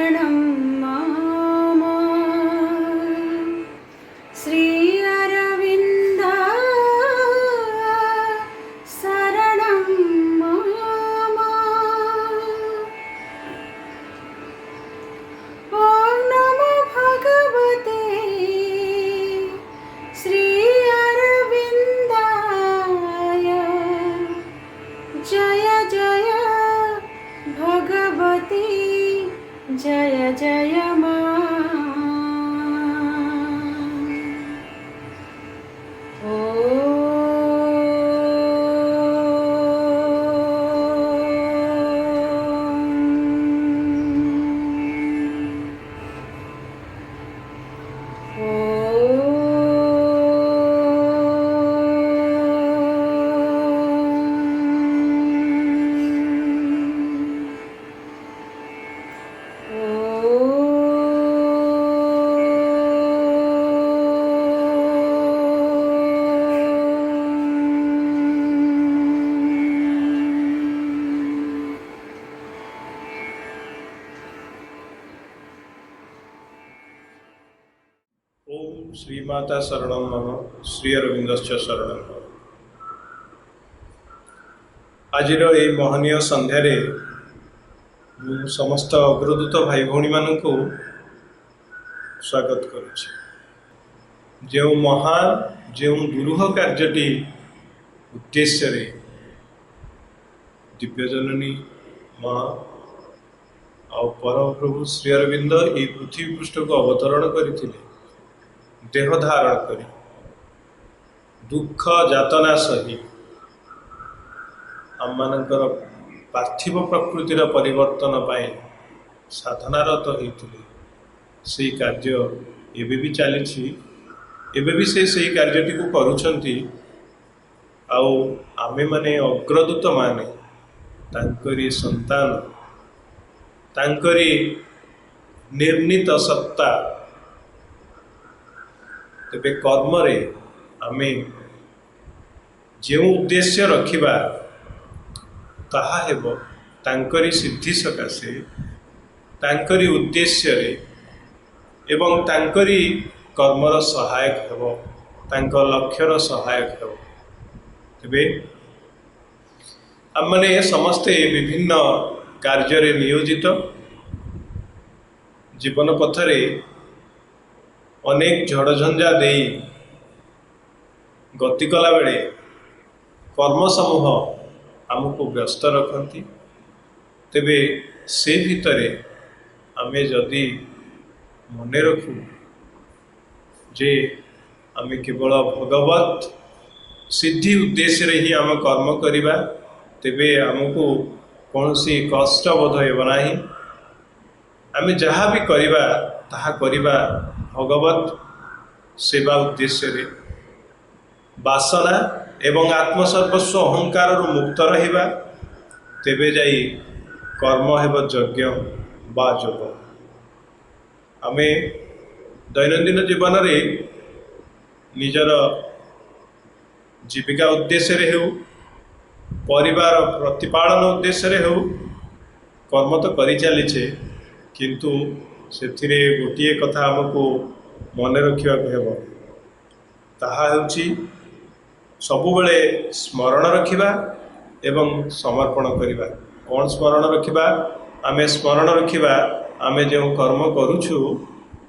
शरणं मम श्री अरविन्द शरणं मम। ॐ नमो भगवते श्री अरविन्दाय। जय जय भगवती जय जय मां। ओम श्रीमाता शरणं मम श्री अरविंदश्च शरणं मम। आजिर ए महनीय संध्यारे समस्त अग्रदूत भाई भौणी मानू स्वागत करुछि। जो महान जो दुरूह कार्यटी उद्देश्य दिव्यजननी माँ आ परम प्रभु श्री अरविंद ये पृथ्वी पृष्ठ को अवतरण करते देह धारण करी दुख जातना सही आम मानकर पार्थिव प्रकृतिर परिवर्तन पाए साधनारत होते से कार्य एबे भी चली एबे भी से कार्यटी को करुछंती। आउ आमे माने अग्रदूत माने तांकरी संतान तांकरी निर्णीत सत्ता तेबे कर्म रे आमे जो उद्देश्य रखिबा ताहा हेबो तांकरी सिद्धि सकाशे तांकरी उद्देश्य रे एवं तांकरी कर्मर सहायक हेबो तांक लक्ष्यर सहायक हेबो। तेबे आम माने समस्ते विभिन्न कार्य रे नियोजित जीवन पथरे अनेक झड़झंझा दे गति कला बेले कर्म समूह आमको व्यस्त रखती। तेबे से भितरे आमे जदि मने रखू जे आमे केवल भगवत सिद्धि उद्देश्य रे ही आम कर्म करिबा तेबे आमको कौनसी कष्ट बोध हेब नाही। आमे जहाँ भी करिबा ताहा करिबा भगवत सेवा उद्देश्य रे वासना एवं आत्मसर्वस्व अहंकार मुक्त रहिबा तेबे जाई कर्म हेब यज्ञ बा जोग। आमे दैनंदिन जीवन रे निजर जीविका उद्देश्य रे हो परिवार प्रतिपालन उद्देश्य रे हो कर्म तो करि चलीछे किंतु सेथिरे गोटे कथा आमको मन रखा हेब ताहा हेउछि सबुबले स्मरण रखिबा एवं समर्पण करिबा। कौन स्मरण रखिबा आमे स्मरण रखिबा आमे जो कर्म करूछु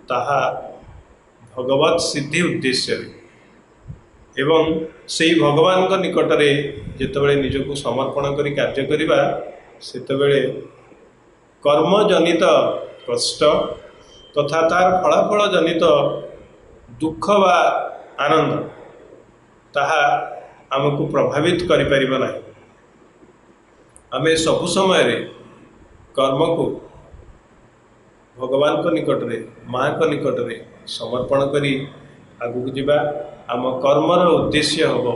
ताहा भगवत सिद्धि उद्देश्य एवं से भगवान को निकट रे जेतेबेले निजको समर्पण करी कार्य करिबा सेतेबेले कर्मजनित कष्ट तथा तार फलाफल जनित दुख बा आनंद ताहा आमको प्रभावित करि परिबा नाही। आमे सबु समय रे कर्म को भगवान को निकट रे माँ को निकट रे समर्पण करी आगु जीवा आम कर्मर उद्देश्य हम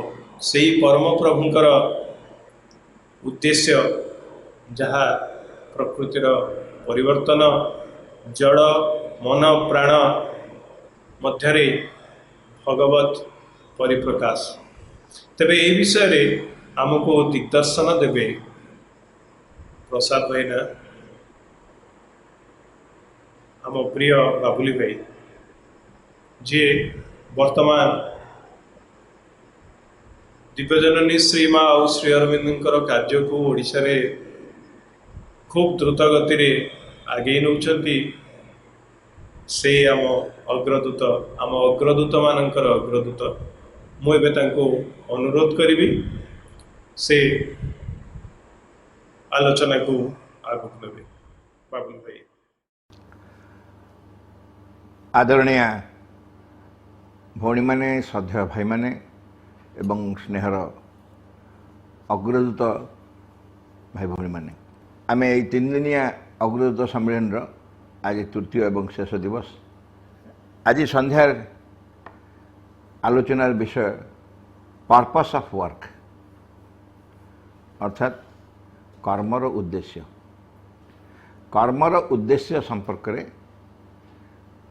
से परम प्रभुंकर उद्देश्य जहाँ प्रकृतिर परिवर्तन जड़ मन प्राण मध्य भगवत परिप्रकाश। तेबे ये विषय रे आमको दिग्दर्शन देवे प्रसाद भाईना आम प्रिय बाबुली भाई जी वर्तमान दिव्यजननी श्री माँ और श्री अरविंदर कार्य को ओडिशा रे खूब द्रुत गति रे आगे नौकरी से आम अग्रदूत आम अग्रदूत मानकर अग्रदूत मुझे अनुरोध करी से आलोचना को आगक ने बाबुल भाई। आदरणीय भौणी मैंने श्रद्धेय भाई मैंने एवं स्नेहर अग्रदूत भाई भौणी मैंने आम ये 3 दिनिया अग्रदूत सम्मेलन आज तृतीय एवं शेष दिवस आज संध्यार आलोचनार विषय पर्पस ऑफ वर्क अर्थात कर्मर उद्देश्य संपर्क रे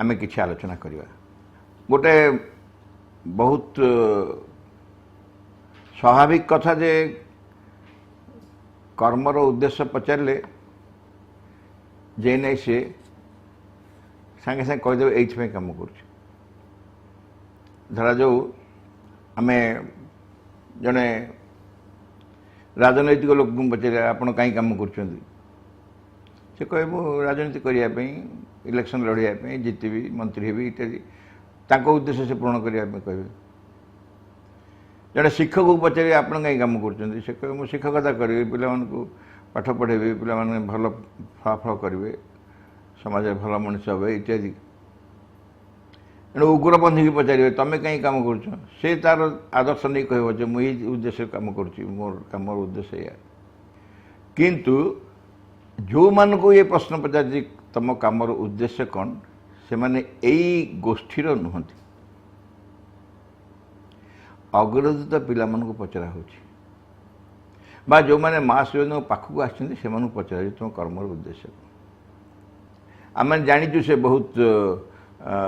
आमे किछि आलोचना करिवा। गोटे बहुत स्वाभाविक कथा जे कर्मर उद्देश्य पचारे जे नहीं सी सांगे सांगे कहीदेवे ये कम कर धरा जो आम जड़े राजनैतिक लोक पचारे आपण कहीं कम कर से कह राजनीति करने इलेक्शन लड़ाई जीतबी मंत्री हेबी इत्यादि उद्देश्य से पूर्ण करने कहे जड़े शिक्षक को पचारे आप कहीं कम कर से कहे मुझे शिक्षकता करी पिला पाठ पढ़ेबी पिला भल फलाफल करेंगे समाज भल मनुष्य हे इत्यादि एणु उग्रपंथी की पचारे तुम्हें कहीं कम कर तार आदर्श नहीं कह मुझे उद्देश्य कम कर मोर कम उद्देश्य या किंतु जो मान को ये प्रश्न पचार तुम कमर उद्देश्य कौन से माने यही गोष्ठीर नुहति अग्रदूत पिला को पचरा हो जो मैंने मास जो पाखक आसमान पचरा तुम कर्मर उद्देश्य आम जाचु से बहुत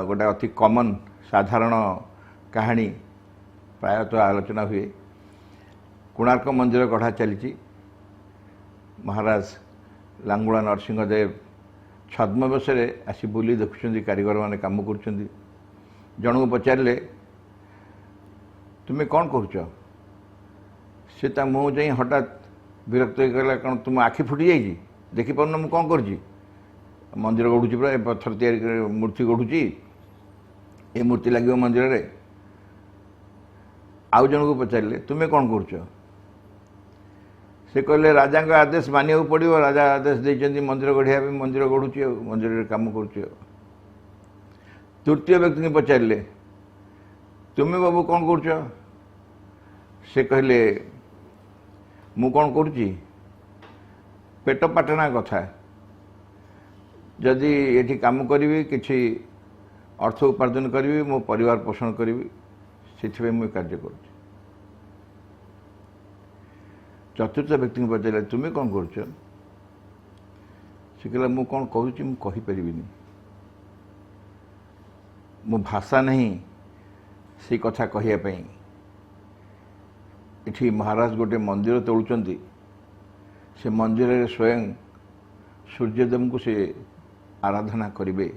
गोटे अति कमन साधारण कहानी प्रायतः आलोचना हुए कोणार्क मंदिर गढ़ा चली महाराज लांगुला नरसिंहदेव छद्मवेशरे आसी बुली देखुं कारीगर मैंने कम कर जन को पचारे तुम्हें कौन कर सी मुँह जा हठात विरक्त हो कहला कौन तुम आखि फुटी जाइए देखिपार मुझे कौन कर मंदिर गढ़ुची पूरा पत्थर तैयारी मूर्ति गढ़ुची ये मूर्ति लगे मंदिर रे आउ जन को पचारे तुम्हें कौन कर से कहले राजा का आदेश मानिया पड़ो राजा आदेश देते मंदिर गढ़िया मंदिर गढ़ुची मंदिर कम कर तृतीय व्यक्ति को पचारे तुम्हें बाबू कौन कर से कहले मु कौन करुच्ची पेट पाटना कथा जदि ये कम करी किसी अर्थ उपार्जन करी मो परिवार पोषण करी से मुझे कार्य कर चतुर्थ व्यक्ति को पचारे तुम्हें कौन कर कहला मु कौन कहीपरि मो भाषा नहीं से कथा कहवाई इठी महाराज गोटे मंदिर तोड़ुंट से मंदिर रे स्वयं सूर्यदेव को से आराधना करिवे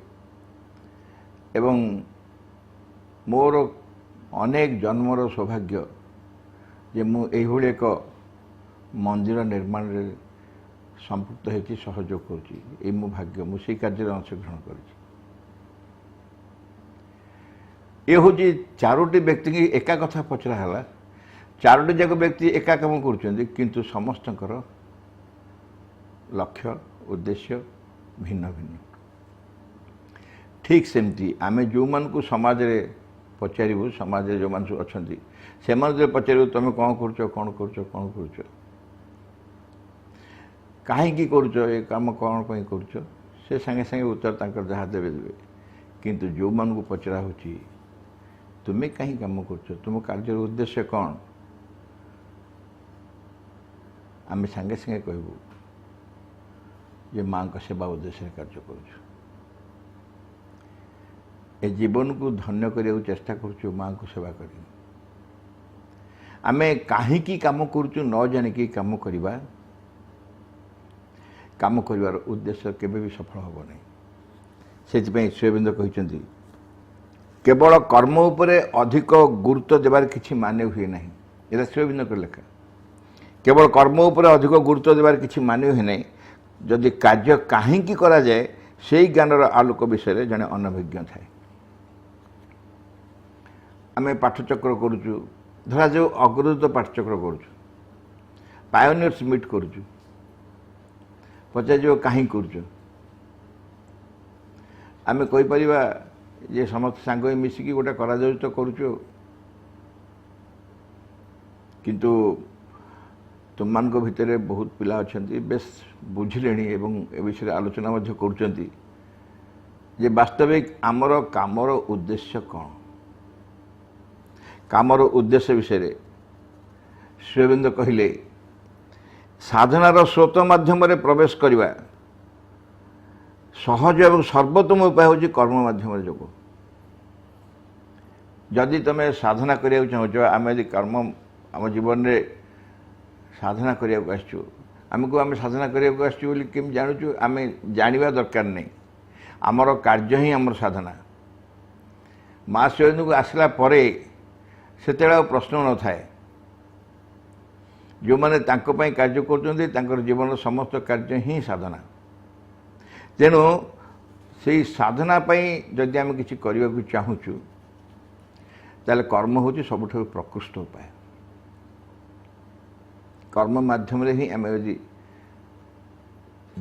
एवं मोर अनेक जन्मर सौभाग्य जे मु एभली एक मंदिर निर्माण रे संपृक्त होती सहयोग करुँची मो भाग्य मुझे कार्य अंशग्रहण कर हूँ चारोटी व्यक्ति की एका कथा पचरा है चारोटी जाक व्यक्ति एका कम कर समस्त लक्ष्य उद्देश्य भिन्न भिन्न ठीक सेमती आम जो मान को समाज रे पचारू समाज जो मान अच्छा से पचारू तुम कौन कर कहीं कर कम कौन कर से संगे संगे उत्तर जहाँ देवे देवे किंतु जो मान को पचरा हो तुम्हें कहीं कम कर तुम कार्य उद्देश्य कौन आम संगे संगे कहबू जे माँ का सेवा उद्देश्य कार्य कर जीवन को धन्य करने को चेष्टा कर माँ को सेवा कर आम कहीं कम कर न जानिक कम करवा कम कर उद्देश्य केवे भी सफल हम नहीं ସେଥିପାଇଁ ଶ୍ରୀଅରବିନ୍ଦ କହିଛନ୍ତି କେବଳ କର୍ମ ଉପରେ ଅଧିକ ଗୁରୁତ୍ୱ ଦେବାର କିଛି ମାନେ ହୁଏ ନାହିଁ। ଏଇଟା ଶ୍ରୀଅରବିନ୍ଦଙ୍କ ଲେଖା। କେବଳ କର୍ମ ଉପରେ ଅଧିକ ଗୁରୁତ୍ୱ ଦେବାର କିଛି ମାନେ ହୁଏ ନାହିଁ ଯଦି କାର୍ଯ୍ୟ କାହିଁକି କରାଯାଏ ସେହି ଜ୍ଞାନର ଆଲୋକ ବିଷୟରେ ଜଣେ ଅନଭିଜ୍ଞ ଥାଏ। ଆମେ ପାଠଚକ୍ର କରୁଛୁ, ଧରାଯାଉ ଅଗ୍ରଦୂତ ପାଠଚକ୍ର କରୁଛୁ, ପାୟୋନିୟର୍ସ ମିଟ୍ କରୁଛୁ, ପଚାରିଯିବ କାହିଁକି କରୁଛୁ? ଆମେ କହିପାରିବା ଯେ ସମସ୍ତେ ସାଙ୍ଗ ହୋଇ ମିଶିକି ଗୋଟେ କରାଯାଉଛି ତ କରୁଛୁ। କିନ୍ତୁ ତୁମମାନଙ୍କ ଭିତରେ ବହୁତ ପିଲା ଅଛନ୍ତି ବେଶ ବୁଝିଲେଣି ଏବଂ ଏ ବିଷୟରେ ଆଲୋଚନା ମଧ୍ୟ କରୁଛନ୍ତି ଯେ ବାସ୍ତବିକ ଆମର କାମର ଉଦ୍ଦେଶ୍ୟ କ'ଣ। କାମର ଉଦ୍ଦେଶ୍ୟ ବିଷୟରେ ଶ୍ରୀଅରବିନ୍ଦ କହିଲେ ସାଧନାର ସ୍ରୋତ ମାଧ୍ୟମରେ ପ୍ରବେଶ କରିବା ସହଜ ଏବଂ ସର୍ବୋତ୍ତମ ଉପାୟ ହେଉଛି କର୍ମ ମାଧ୍ୟମରେ ଯୋଗ। ଯଦି ତୁମେ ସାଧନା କରିବାକୁ ଚାହୁଁଛ, ଆମେ ଯଦି କର୍ମ ଆମ ଜୀବନରେ ସାଧନା କରିବାକୁ ଆସିଛୁ, ଆମକୁ ଆମେ ସାଧନା କରିବାକୁ ଆସିଛୁ ବୋଲି କେମିତି ଜାଣୁଛୁ? ଆମେ ଜାଣିବା ଦରକାର ନାହିଁ। ଆମର କାର୍ଯ୍ୟ ହିଁ ଆମର ସାଧନା। ମା ଶ୍ରୀଅରବିନ୍ଦଙ୍କୁ ଆସିଲା ପରେ ସେତେବେଳେ ଆଉ ପ୍ରଶ୍ନ ନଥାଏ। ଯେଉଁମାନେ ତାଙ୍କ ପାଇଁ କାର୍ଯ୍ୟ କରୁଛନ୍ତି ତାଙ୍କର ଜୀବନର ସମସ୍ତ କାର୍ଯ୍ୟ ହିଁ ସାଧନା। ତେଣୁ ସେଇ ସାଧନା ପାଇଁ ଯଦି ଆମେ କିଛି କରିବାକୁ ଚାହୁଁଛୁ ତାହେଲେ କର୍ମ ହେଉଛି ସବୁଠାରୁ ପ୍ରକୃଷ୍ଟ ଉପାୟ। କର୍ମ ମାଧ୍ୟମରେ ହିଁ ଆମେ ଯଦି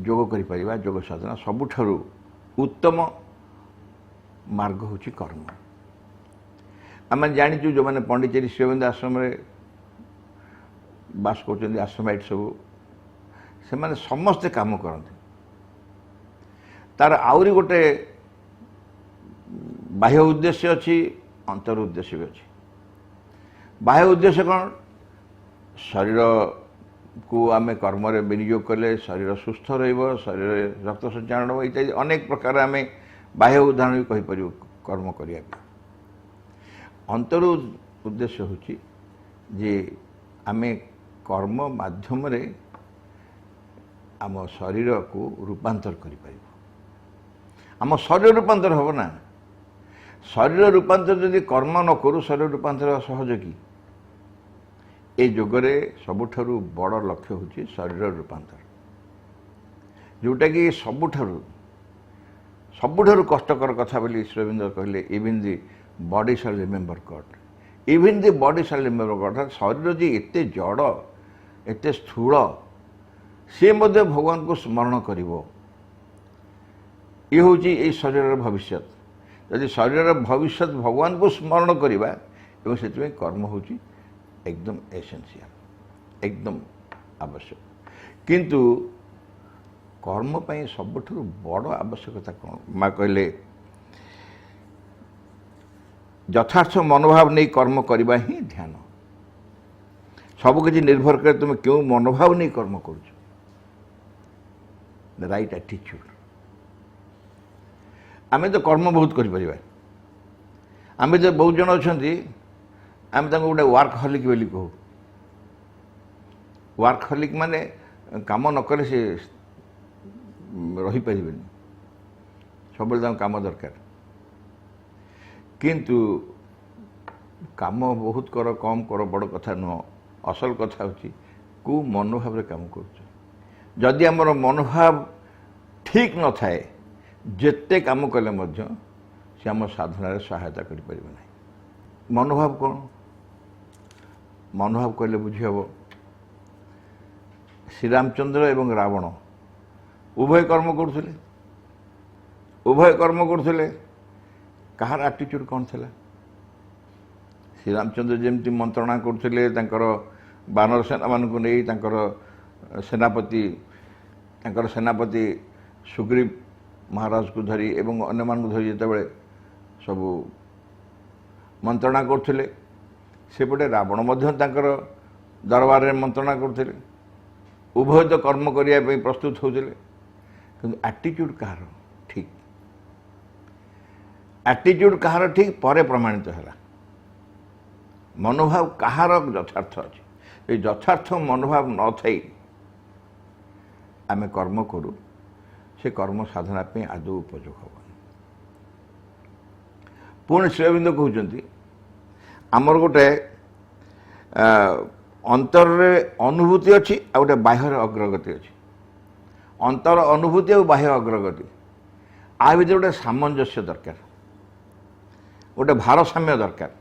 ଯୋଗ କରିପାରିବା, ଯୋଗ ସାଧନା ସବୁଠାରୁ ଉତ୍ତମ ମାର୍ଗ ହେଉଛି କର୍ମ। ଆମେ ଜାଣିଛୁ ଯେଉଁମାନେ ପଣ୍ଡିଚେରୀ ଶ୍ରୀଅରବିନ୍ଦ ଆଶ୍ରମରେ ବାସ କରୁଛନ୍ତି, ଆଶ୍ରମାଇଟ୍ ସବୁ, ସେମାନେ ସମସ୍ତେ କାମ କରନ୍ତି। ତାର ଆହୁରି ଗୋଟେ ବାହ୍ୟ ଉଦ୍ଦେଶ୍ୟ ଅଛି, ଅନ୍ତର ଉଦ୍ଦେଶ୍ୟ ବି ଅଛି। ବାହ୍ୟ ଉଦ୍ଦେଶ୍ୟ କ'ଣ? ଶରୀରକୁ ଆମେ କର୍ମରେ ବିନିଯୋଗ କଲେ ଶରୀର ସୁସ୍ଥ ରହିବ, ଶରୀରରେ ରକ୍ତ ସଞ୍ଚାଳନ ହେବ, ଇତ୍ୟାଦି ଅନେକ ପ୍ରକାର ଆମେ ବାହ୍ୟ ଉଦାହରଣ ବି କହିପାରିବୁ କର୍ମ କରିବା ପାଇଁ। ଅନ୍ତର ଉଦ୍ଦେଶ୍ୟ ହେଉଛି ଯେ ଆମେ କର୍ମ ମାଧ୍ୟମରେ ଆମ ଶରୀରକୁ ରୂପାନ୍ତର କରିପାରିବୁ। ଆମ ଶରୀର ରୂପାନ୍ତର ହେବ ନା। ଶରୀର ରୂପାନ୍ତର ଯଦି କର୍ମ ନ କରୁ ଶରୀର ରୂପାନ୍ତର ସହଜ କି? ଏ ଯୁଗରେ ସବୁଠାରୁ ବଡ଼ ଲକ୍ଷ୍ୟ ହେଉଛି ଶରୀର ରୂପାନ୍ତର, ଯେଉଁଟାକି ସବୁଠାରୁ କଷ୍ଟକର କଥା ବୋଲି ଶ୍ରୀଅରବିନ୍ଦ କହିଲେ। ଇଭିନ୍ ଦି ବଡି ସାଲ୍ ରିମେମ୍ବର ଗଡ୍, ଇଭିନ୍ ଦି ବଡି ସାଲ୍ ରିମେମ୍ବର ଗଡ୍। ଅର୍ଥାତ୍ ଶରୀର ଯେ ଏତେ ଜଡ଼, ଏତେ ସ୍ଥୂଳ, ସେ ମଧ୍ୟ ଭଗବାନଙ୍କୁ ସ୍ମରଣ କରିବ। ଇଏ ହେଉଛି ଏଇ ଶରୀରର ଭବିଷ୍ୟତ। ଯଦି ଶରୀରର ଭବିଷ୍ୟତ ଭଗବାନଙ୍କୁ ସ୍ମରଣ କରିବା, ଏବଂ ସେଥିପାଇଁ କର୍ମ ହେଉଛି ଏକଦମ ଏସେନ୍ସିଆଲ, ଏକଦମ ଆବଶ୍ୟକ। କିନ୍ତୁ କର୍ମ ପାଇଁ ସବୁଠାରୁ ବଡ଼ ଆବଶ୍ୟକତା କ'ଣ? ମା କହିଲେ ଯଥାର୍ଥ ମନୋଭାବ ନେଇ କର୍ମ କରିବା ହିଁ ଧ୍ୟାନ। ସବୁକିଛି ନିର୍ଭର କରେ ତୁମେ କେଉଁ ମନୋଭାବ ନେଇ କର୍ମ କରୁଛ। ଦ ରାଇଟ୍ ଆଟିଚ୍ୟୁଡ୍। ଆମେ ତ କର୍ମ ବହୁତ କରିପାରିବା। ଆମେ ତ ବହୁତ ଜଣ ଅଛନ୍ତି, ଆମେ ତାଙ୍କୁ ଗୋଟେ ୱାର୍କହଲିକ୍ ବୋଲି କହୁ। ୱାର୍କହଲିକ୍ ମାନେ କାମ ନ କଲେ ସେ ରହିପାରିବେନି, ସବୁବେଳେ ତାଙ୍କୁ କାମ ଦରକାର। କିନ୍ତୁ କାମ ବହୁତ କର, କମ୍ କର, ବଡ଼ କଥା ନୁହଁ। ଅସଲ କଥା ହେଉଛି କେଉଁ ମନୋଭାବରେ କାମ କରୁଛ। ଯଦି ଆମର ମନୋଭାବ ଠିକ୍ ନଥାଏ, ଯେତେ କାମ କଲେ ମଧ୍ୟ ସେ ଆମ ସାଧନାରେ ସହାୟତା କରିପାରିବ ନାହିଁ। ମନୋଭାବ କ'ଣ? ମନୋଭାବ କହିଲେ ବୁଝିହେବ, ଶ୍ରୀରାମଚନ୍ଦ୍ର ଏବଂ ରାବଣ ଉଭୟ କର୍ମ କରୁଥିଲେ। କାହାର ଆଟିଚ୍ୟୁଡ୍ କ'ଣ ଥିଲା? ଶ୍ରୀରାମଚନ୍ଦ୍ର ଯେମିତି ମନ୍ତ୍ରଣା କରୁଥିଲେ ତାଙ୍କର ବାନର ସେନାମାନଙ୍କୁ ନେଇ, ତାଙ୍କର ସେନାପତି ସୁଗ୍ରୀବ ମହାରାଜକୁ ଧରି ଏବଂ ଅନ୍ୟମାନଙ୍କୁ ଧରି ଯେତେବେଳେ ସବୁ ମନ୍ତ୍ରଣା କରୁଥିଲେ, ସେପଟେ ରାବଣ ମଧ୍ୟ ତାଙ୍କର ଦରବାରରେ ମନ୍ତ୍ରଣା କରୁଥିଲେ। ଉଭୟ ତ କର୍ମ କରିବା ପାଇଁ ପ୍ରସ୍ତୁତ ହେଉଥିଲେ, କିନ୍ତୁ ଆଟିଚ୍ୟୁଡ୍ କାହାର ଠିକ୍? ଆଟିଚ୍ୟୁଡ୍ କାହାର ଠିକ୍ ପରେ ପ୍ରମାଣିତ ହେଲା। ମନୋଭାବ କାହାର ଯଥାର୍ଥ ଅଛି। এই ଯଥାର୍ଥ ମନୋଭାବ ନଥାଇ ଆମେ କର୍ମ କରୁ, ସେ କର୍ମ ସାଧନା ପାଇଁ ଆଦୌ ଉପଯୋଗ ହେବନି। पुणी श्री अरविंद कहते आमर गोटे अंतर अनुभूति अच्छी आ गोटे बाह्य अग्रगति अच्छी अंतर अनुभूति और बाह्य अग्रगति आ भर गोटे सामंजस्य दरकार गोटे भारसाम्य दरकार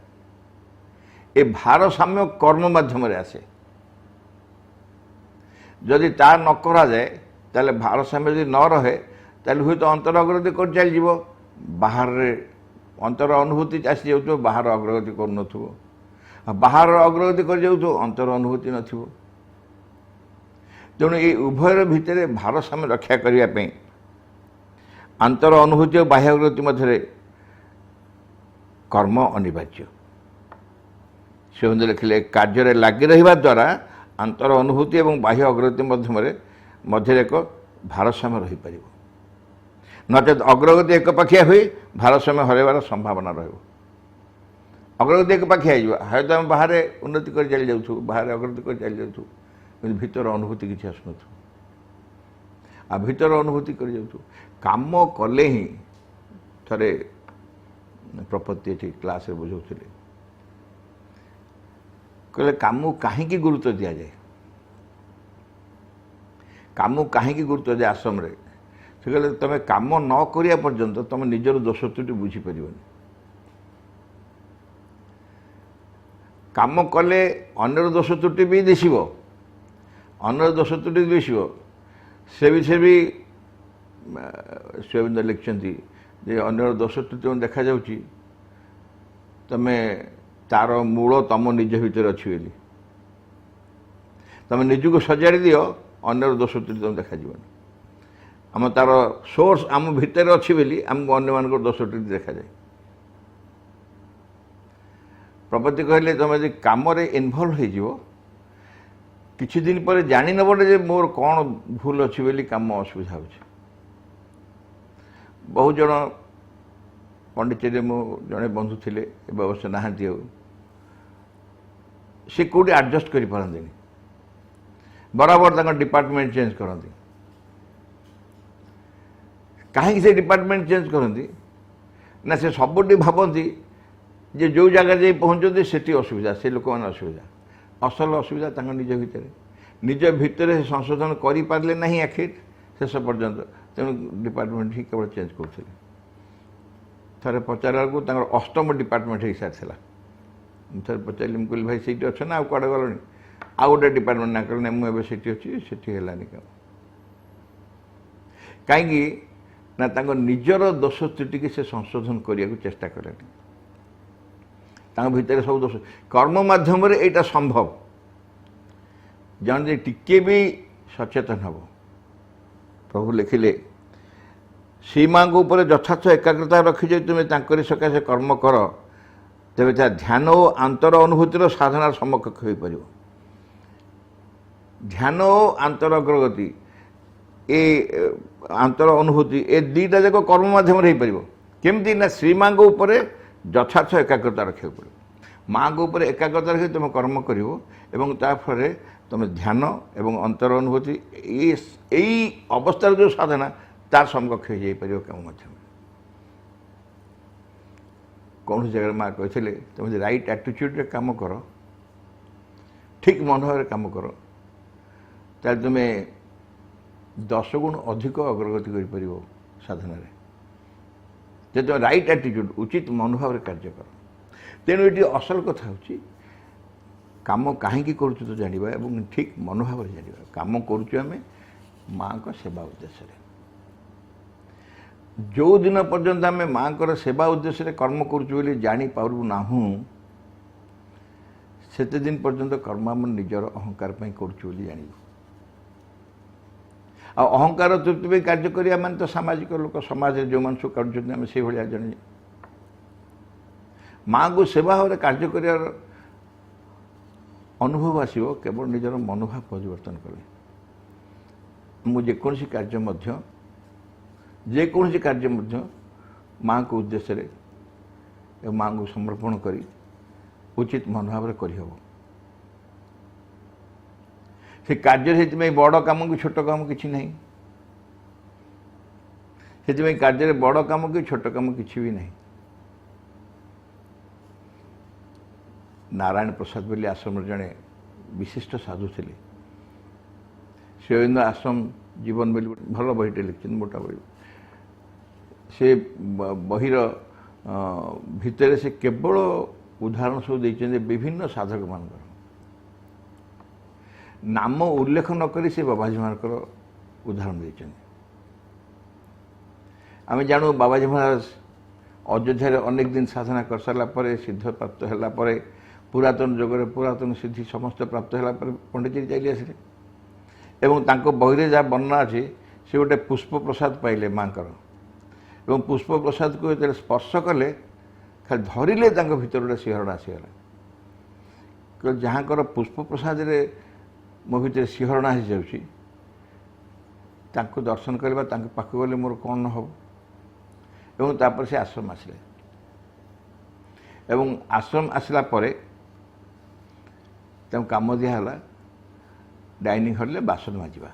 ए भारसाम्य कर्म माध्यम आसे जदि ता न करा जाए ताले भारसाम्य यदि न रहे ताले हुए तो अंतर अग्रगति कर चल जीव बाहर अंतर अनुभूति आसी जाऊ बाहर अग्रगति कर बाहर अग्रगति कर जाऊ अंतर अनुभूति नथिबो तेणु ये उभयर भितर भारसाम्य रक्षा करने अंतर अनुभूति और बाह्य अग्रगति मध्य कर्म अनिवार्य से लिखिले कार्य लगी रहा द्वारा अंतर अनुभूति और बाह्य अग्रगति मध्य एक भारसाम्य रही पार नचेत अग्रगति एक पाखिया हुई भारसाम्य हरइबार संभावना रही अग्रगति एक पाखिया है तो आम बाहर उन्नति कर चली जाऊँ बाहर अग्रगति कर चली जाऊँ कि भीतर अनुभूति किसी आसन आ भीतर अनुभूति कर जाऊँ काम कले ही थे प्रपत्ति क्लास बुझाऊे कहले काम कहीं गुरुत्व दि जाए काम कहीं गुरुत्व दिए आश्रम रे से कहले तुम काम न करिया पर्यंत तुम निजर दोष त्रुटि बुझीपर काम कले अन्यर दोष त्रुटि भी दिशब अन्यर दोष त्रुटि दिशब से विषय भी शिवबिंद लिखिं अन्यर दोष त्रुटि देखा जाऊँगी तुम्हें तार मूल तुम निज भर अच्छी तुम निजक सजाड़ी दियो अन्यर दोष त्रुटि तुम देखा आम तार सोर्स आम भितर अच्छी बोली आमको अन्य मान दोष त्रुटि देखा जाए प्रपत्ति कहले तुम यदि कम इनवल्व हो किछि दिन पर जानी नबटे जे मोर कौन भूल अच्छी बोली कम असुविधा हो बहुत जन पंडिचेरी मो जड़े बंधु थे अवश्य नहांती सी कौटी आडजस्ट कर पारती बराबर तक डिपार्टमेंट चेंज करती कहीं से डिपार्टमेंट चेंज करती ना से सबुटी भावती जे जो जगह जाई पहुँचती से असुविधा से लोक मैंने असुविधा असल असुविधा निज भितर संशोधन कर पारे ना आखिर शेष पर्यंत तेणु डिपार्टमेंट ही केवल चेंज करते थे पचारा को अष्टम डिपार्टमेंट हो सारी थे पचारि मुझे भाई सीट अच्छे ना आड़े गल आ गए डिपार्टमेंट ना कहना मुझे अच्छी से है काम कहीं ना निजर दोष त्रुटि से संशोधन करने को चेष्टा कले भितर सब दोष कर्म माध्यम यहाँ संभव जन टिके भी सचेतन हम प्रभु लिखिले सीमा ऊपर यथार्थ एकाग्रता रखी तुम्हें तांकरी सकाशे कर्म कर तेरे ध्यान और आंतर अनुभूतिर साधनार समकक्ष हो पार ध्यान और आंतर अग्रगति ए आंतर अनुभूति ए दुईटा जाक कर्म माध्यम हो पार केमती ना श्री माँ उपर यथार्थ एकाग्रता रखा पड़े माँ उपर एकाग्रता रखी तुम कर्म कर तुम ध्यान एवं अंतर अनुभूति यही अवस्थार जो साधना तार समकक्ष हो पार कम माध्यम कौन जगह माँ कहते तुम राइट एटीट्यूड काम कर ठीक मनोभाव काम कर ताल तुम 10 गुण अधिक अग्रगति कर साधन जे तुम राइट एटीट्यूड उचित मनोभाव कार्य कर तेणु ये असल कथा हूँ काम कहीं करूँ तो जाना और ठीक मनोभाव जाना काम करें माँ का सेवा उद्देश्य जो दिन पर्यंत आम माँ को सेवा उद्देश्य कर्म करूँ जापारू ना से दिन पर्यंत कर्म आम निजर अहंकार करूँ जान अहंकार तृप्ति कार्य करिया मान तो सामाजिक लोक समाज जो मान सब करें से भाया जन माँ को सेवा भाव कार्य कर अनुभव आसो केवल निजर मनोभाव परिवर्तन कले मुझे जेकोसी कार्य माँ को उद्देश्य माँ को समर्पण करी उचित मनोभाव करहब से कार्य बड़ कम कि छोट कम कि ना से कार्य बड़ कम कि छोट कम कि भी ना नारायण प्रसाद बोली आश्रम जड़े विशिष्ट साधु थे शिवेन्द्र आश्रम जीवन बोली भल बहीटे लिखिं मोटा बही से बहीर भितर से केवल उदाहरण सब देते विभिन्न साधक मान नाम उल्लेख नक से बाबाजी मानकर उदाहरण देते आम जानू बाबाजी महाराज अयोध्या अनेक दिन साधना कर सारा सिद्ध प्राप्त है पुरातन जगह पुरातन सिद्धि समस्त प्राप्त है पंडित जी चली आसिले एवं तांको बहिरे जहाँ वर्णना अच्छी से गोटे पुष्प प्रसाद पाइले माँकर एवं पुष्प प्रसाद को जो स्पर्श कले खाली धरिले भीतर गोटे सिंहरण आसीगला जहाँ पुष्प प्रसाद रे मो भीतर सिंहरण आसी जाऊँगी दर्शन करवा पाख गले मोर कौन न हो एवं तापर से आश्रम आसिले एवं आश्रम आसला परे काम दिहला डाइनिंग हॉल में बासन माजिबा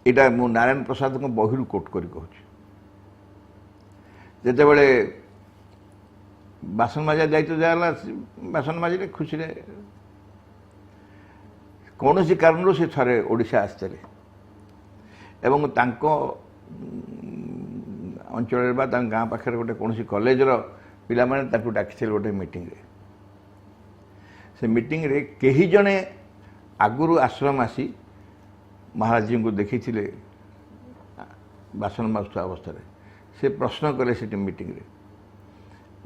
यहाँ मु नारायण प्रसाद को बहिरू कोट कर कहूँ जिते बड़े बासन माजा दायित्व दिगला बासन माजिले खुशी कौन सी कारण से थे ओडिशा आसते एवं तांको अंचल गाँ पाखे गोटे कौन कॉलेजर पिला माने डाकी गोटे मीटिंग रे से मीटिंग रे कही जने आगुरु आश्रम आसी महाराज जी को देखी बासन माजुता अवस्था से प्रश्न कले से मीटिंग रे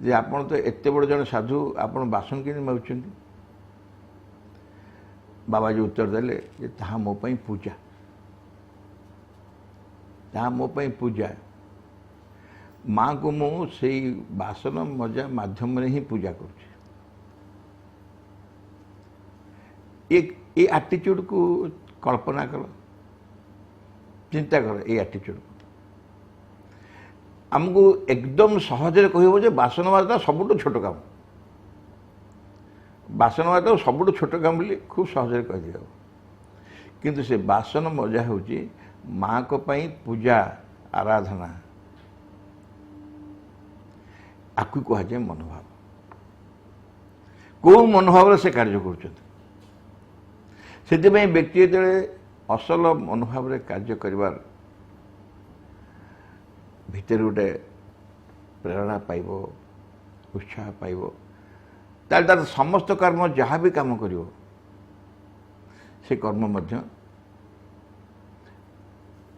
जे आपण तो एत बड़ जन साधु आपण बासन कि मागुं बाबाजी उत्तर देले जे ताहा मो पई पूजा ताहा मो पई पूजा माँ को मु से बासन मजा माध्यम ही पूजा कर एटीट्यूड को कल्पना कर चिंता कर ये एटीट्यूड आमको एकदम सहजरे कह बासन माजा सबुठ छोट काम बासन माजा सबुठ छोट काम बोली खूब सहजरे कह किंतु से बासन मजा हूँ माँ को पई पूजा आराधना आपको कहुए मनोभाव कौ मनोभाव से कार्य कर व्यक्ति जो असल मनोभाव रे कार्य करिवार भितर गोटे प्रेरणा पाइब उत्साह पाइब तार समस्त कर्म जहाँ भी काम करिवो से कर्म मध्य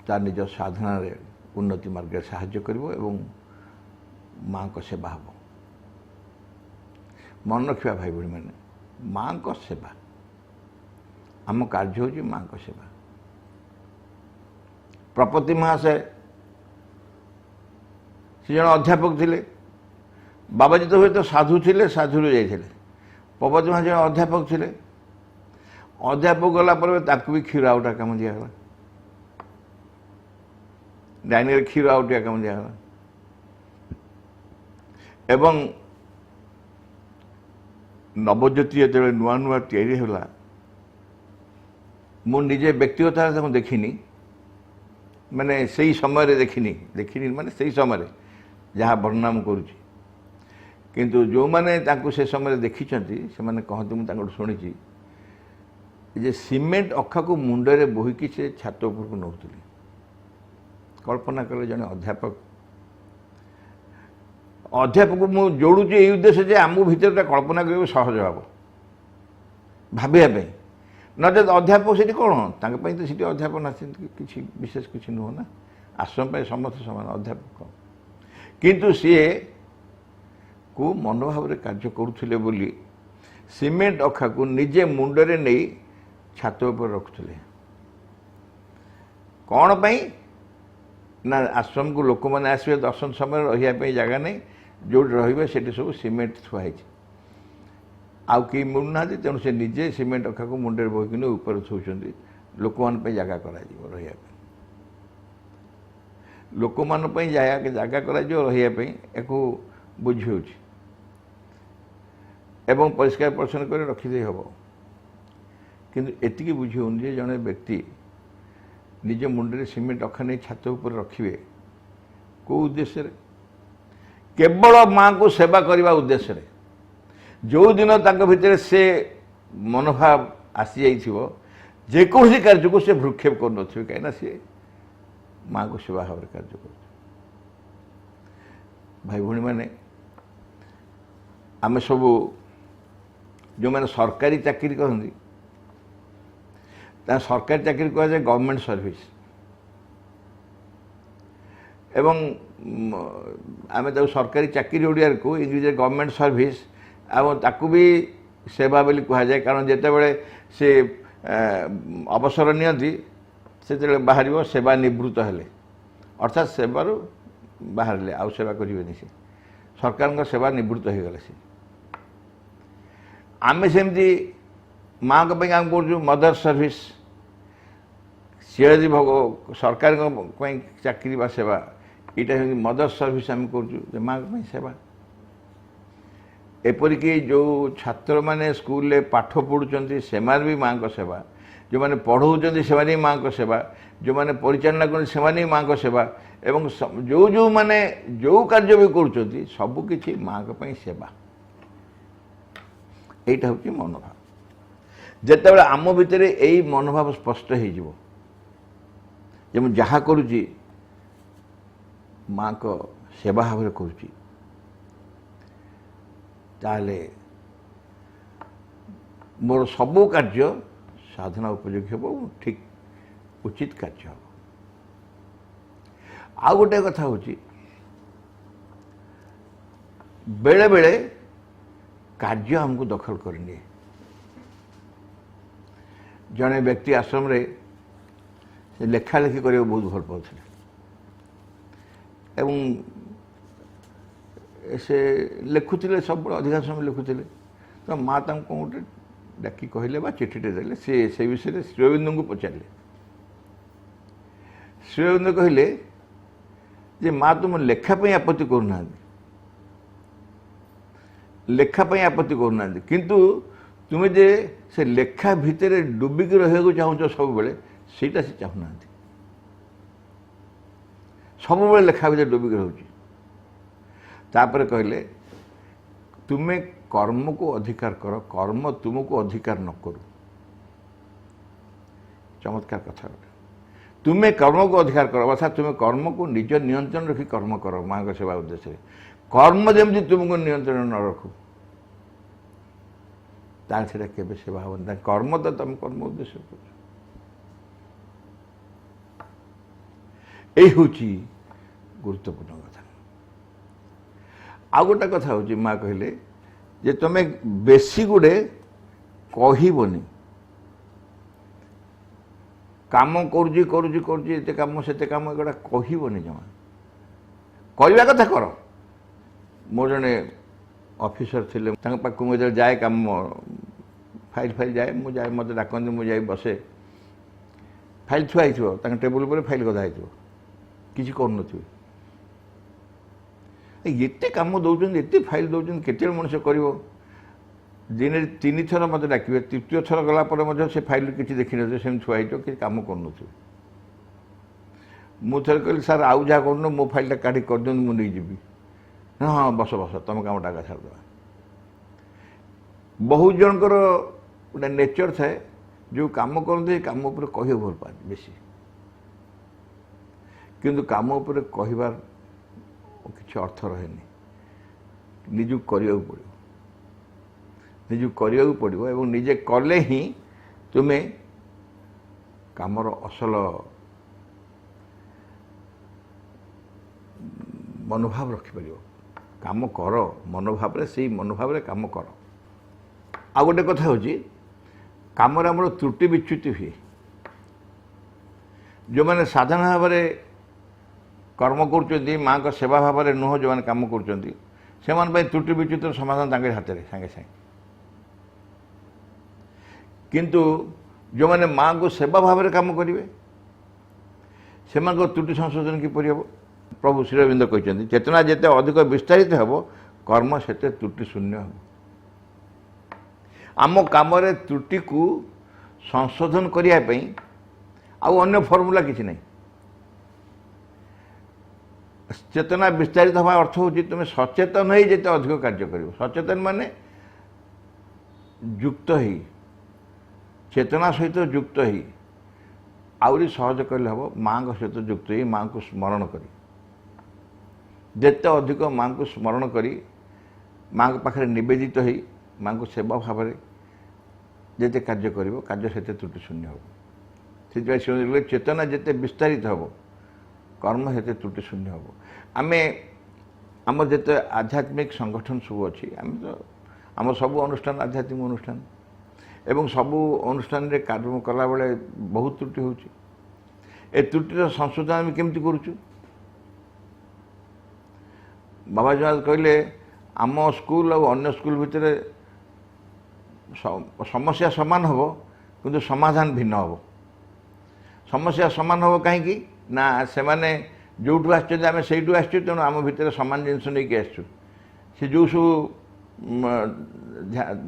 तार निज साधना रे उन्नति मार्ग साहाय्य करिवो एवं माँ को सेवा हम मन रखा भाई भाई मैंने माँ को सेवा आम कार्य हूँ माँ को सेवा प्रपति महाशय से जन अध्यापक थे बाबाजी तो हुए तो साधु थे साधु जाते प्रपति महाशय जन अध्यापक थे अध्यापक गला भी क्षीर आउटा कम दिगला डाइनिंग क्षीर आउटिया कम दिगला एवं नवज्योति जो नुआ नुआ या मु निजे व्यक्तिगत भाव देखनी माने सही समय देखनी माने सही समय जहाँ वर्णना मुझे किंतु जो माने से समय देखी से माने कहते मुझे शुणी जे सीमेंट अखा को मुंडरे बोहिकी से छात उपर को नौली कल्पना कले जड़े अध्यापक मु जोड़ुची ये उद्देश्य जे आम भीतर कल्पना कर सहज भाव भाविया नचेत अध्यापक से कौन तो सीटी अध्यापक ना किसी विशेष किसी नुह ना आश्रम समस्त समान अध्यापक किंतु सी को मनोभाव कार्य करुले बोली सीमेंट अखा को निजे मुंडरे नहीं छात उपर रखुले कौन पाई ना आश्रम को लोक मैंने आसवे दर्शन समय रही जगह नहीं जो रे से सब सीमेंट थुआई आउ कई मिलूना तेणु से निजे सीमेंट अखा को मुंडे बोहिक ऊपर थोड़ी लोक मान जगह कर रही लोक मान जगह कर रही बुझे एवं परिष्कार परिच्छन कर रखिदे हम किंतु एतिकी बुझे जे जड़े व्यक्ति निज मुंडे सीमेंट अखा नहीं छात उपर रखिए कौ उद्देश्य केवल माँ को सेवा करने उद्देश्य जो दिन तांको भितर से मनोभाव आसी जाइथिबो जेकोसी कार्य को से भ्रुक्षेप कर नथिबे कहीं सी माँ को सेवा भाव कार्य कर भाई भौणी मैंने आम सब जो मैंने सरकारी चाकरी करती सरकारी चाकरी कह जाए गवर्नमेंट सर्विस एवं आम सरकारी चाकरी ओडिया को इंग्लिश गवर्नमेंट सर्विस ताकू भी सेवा बोली कहुए कारण जिते से अवसर नियंती से बाहर सेवा निवृत्त हेले अर्थात सेवार बाहर आउ सेवा करें से सरकार सेवा निवृत्त हो गले से आम सेमती माँ आम कर मदर सर्विस सी यदि सरकार चाकरी बा सेवा यहाँ मदर सर्विस आम कर माँ सेवा एपरिक जो छात्र माने स्कूल रे पाठ पढ़ुं से भी माँ को सेवा जो मैंने पढ़ाऊँ से माँ को सेवा जो मैंने परिचालना कर माँ को सेवा एवं जो जो माने जो कार्य भी कर सबकि माँ को सेवा यहीटा हूँ मनोभाव जिते आम भितर यही मनोभाव स्पष्ट हो जहाँ करुँची माँ को सेवा भाव करुँची ताले मोर सबू कार्य साधना उपयोगी हम ठीक उचित कार्य हम आ गोटे कथा हूँ बेले बेले कार्य हमको दखल करनी जड़े व्यक्ति आश्रम रे से लेखा लेखी करने बहुत भल पाते एवं से लिखुले सब अधिकांश समय लिखुले तो माँ तक गोटे डाकी कहले बा चिठीटे देले से विषय श्रीअरविंद को पचारे श्रीअरविंद कहले जे माँ तुम लेखापी आपत्ति करूना लेखापी आपत्ति करूना किंतु तुम्हें जे से लेखा भितर डुबिक रहा चाहूँ सब बेले सीटा से चाहूना सब बेले लेखा भितर डुबिक रोचे तापर कहले तुम्हें कर्म को अधिकार कर कर्म तुमको अधिकार न करू चमत्कार कथा तुम्हें कर्म को अधिकार कर अर्थात तुम्हें कर्म को निज नियंत्रण रखी कर्म कर माँ का सेवा उद्देश्य कर्म जमी तुमको नियंत्रण न रखू ताले केवे सेवा हम कर्म तो तुम कर्म उद्देश्य यही हूँ गुरुत्वपूर्ण कथा आ गोटे कथा हूँ माँ कहले जे तुम्हें बेसी गुड़े कहबनी काम करुचे काम से काम एगुड़ा कहबनी जमा करवा कथा कर मोर जड़े ऑफिसर थे पाक मुझे जाए काम फाइल फाइल जाए मुझे जाए मत डाकती मुझे बसे फाइल थुआई टेबुल पर फाइल गदा किसी कर एते काम दौरान एते फाइल दौरान केते मनुष्य कर दिन 3 थर मत डाके तृतीय थर गलापर से फाइल किसी देखी न से थुआई कि कम कर मुझे कहली सार आउ जहाँ कर मो फाइलटा काढ़ी कर दिखाँ मुझे जी हाँ बस बस तुम कम टाका छाड़ बहुत जनकर गोटे नेचर थाए जो कम करते कम उपर कह भल पाते बेसी किंतु कम उपर कहबार किसी अर्थ रहे निजु करने पड़ो निजु करने पड़ो एवं निजे कले ही तुम्हें कामर असल मनोभाव रखिपर काम कर मनोभाव से मनोभाव रे काम कर आ गोटे कथा हूँ कम आम त्रुटि विच्युति हुए जो मैंने साधारण भाव में कर्म कर माँ का सेवा भाव में नुह जो मैंने कम कर त्रुटि विच्युतर समाधान तांगे हाथ में सांगे सांगे किंतु जो मैंने माँ को सेवा भाव में कम करेंगे से त्रुटि संशोधन किपर हम प्रभु श्रीअरविंद कहते चेतना जिते अधिक विस्तारित हो कर्म से त्रुटि शून्य हो आम कम त्रुटि को संशोधन करने अन्य फर्मूला किसी नहीं चेतना विस्तारित हवा अर्थ हूँ तुम सचेतन ही जिते अधिक कार्य कर सचेतन माने ଯୁକ୍ତ ହେଇ ଚେତନା ସହିତ ଯୁକ୍ତ ହେଇ ଆହୁରି ସହଜ କହିଲେ ହେବ ମାଆଙ୍କ ସହିତ ଯୁକ୍ତ ହେଇ ମାଆଙ୍କୁ ସ୍ମରଣ କରି ଯେତେ ଅଧିକ ମାଆଙ୍କୁ ସ୍ମରଣ କରି ମାଆଙ୍କ ପାଖରେ ନିବେଦିତ ହେଇ ମାଆଙ୍କୁ ସେବା ଭାବରେ ଯେତେ କାର୍ଯ୍ୟ କରିବ କାର୍ଯ୍ୟ ସେତେ ତ୍ରୁଟି ଶୂନ୍ୟ ହେବ। ସେଥିପାଇଁ ସେ ଚେତନା ଯେତେ ବିସ୍ତାରିତ ହେବ କର୍ମ ସେତେ ତ୍ରୁଟି ଶୂନ୍ୟ ହେବ। ଆମେ ଆମର ଯେତେ ଆଧ୍ୟାତ୍ମିକ ସଂଗଠନ ସବୁ ଅଛି ଆମେ ତ ଆମର ସବୁ ଅନୁଷ୍ଠାନ ଆଧ୍ୟାତ୍ମିକ ଅନୁଷ୍ଠାନ ଏବଂ ସବୁ ଅନୁଷ୍ଠାନରେ କାର୍ଯ୍ୟ କଲାବେଳେ ବହୁତ ତ୍ରୁଟି ହେଉଛି। ଏ ତ୍ରୁଟିର ସଂଶୋଧନ ଆମେ କେମିତି କରୁଛୁ? ବାବା ଜଗନ୍ନାଥ କହିଲେ ଆମ ସ୍କୁଲ ଆଉ ଅନ୍ୟ ସ୍କୁଲ ଭିତରେ ସମସ୍ୟା ସମାନ ହେବ କିନ୍ତୁ ସମାଧାନ ଭିନ୍ନ ହେବ। ସମସ୍ୟା ସମାନ ହେବ କାହିଁକି ନା ସେମାନେ ଯେଉଁଠୁ ଆସିଛନ୍ତି ଆମେ ସେଇଠୁ ଆସିଛୁ, ତେଣୁ ଆମ ଭିତରେ ସମାନ ଜିନିଷ ନେଇକି ଆସିଛୁ। ସେ ଯେଉଁ ସବୁ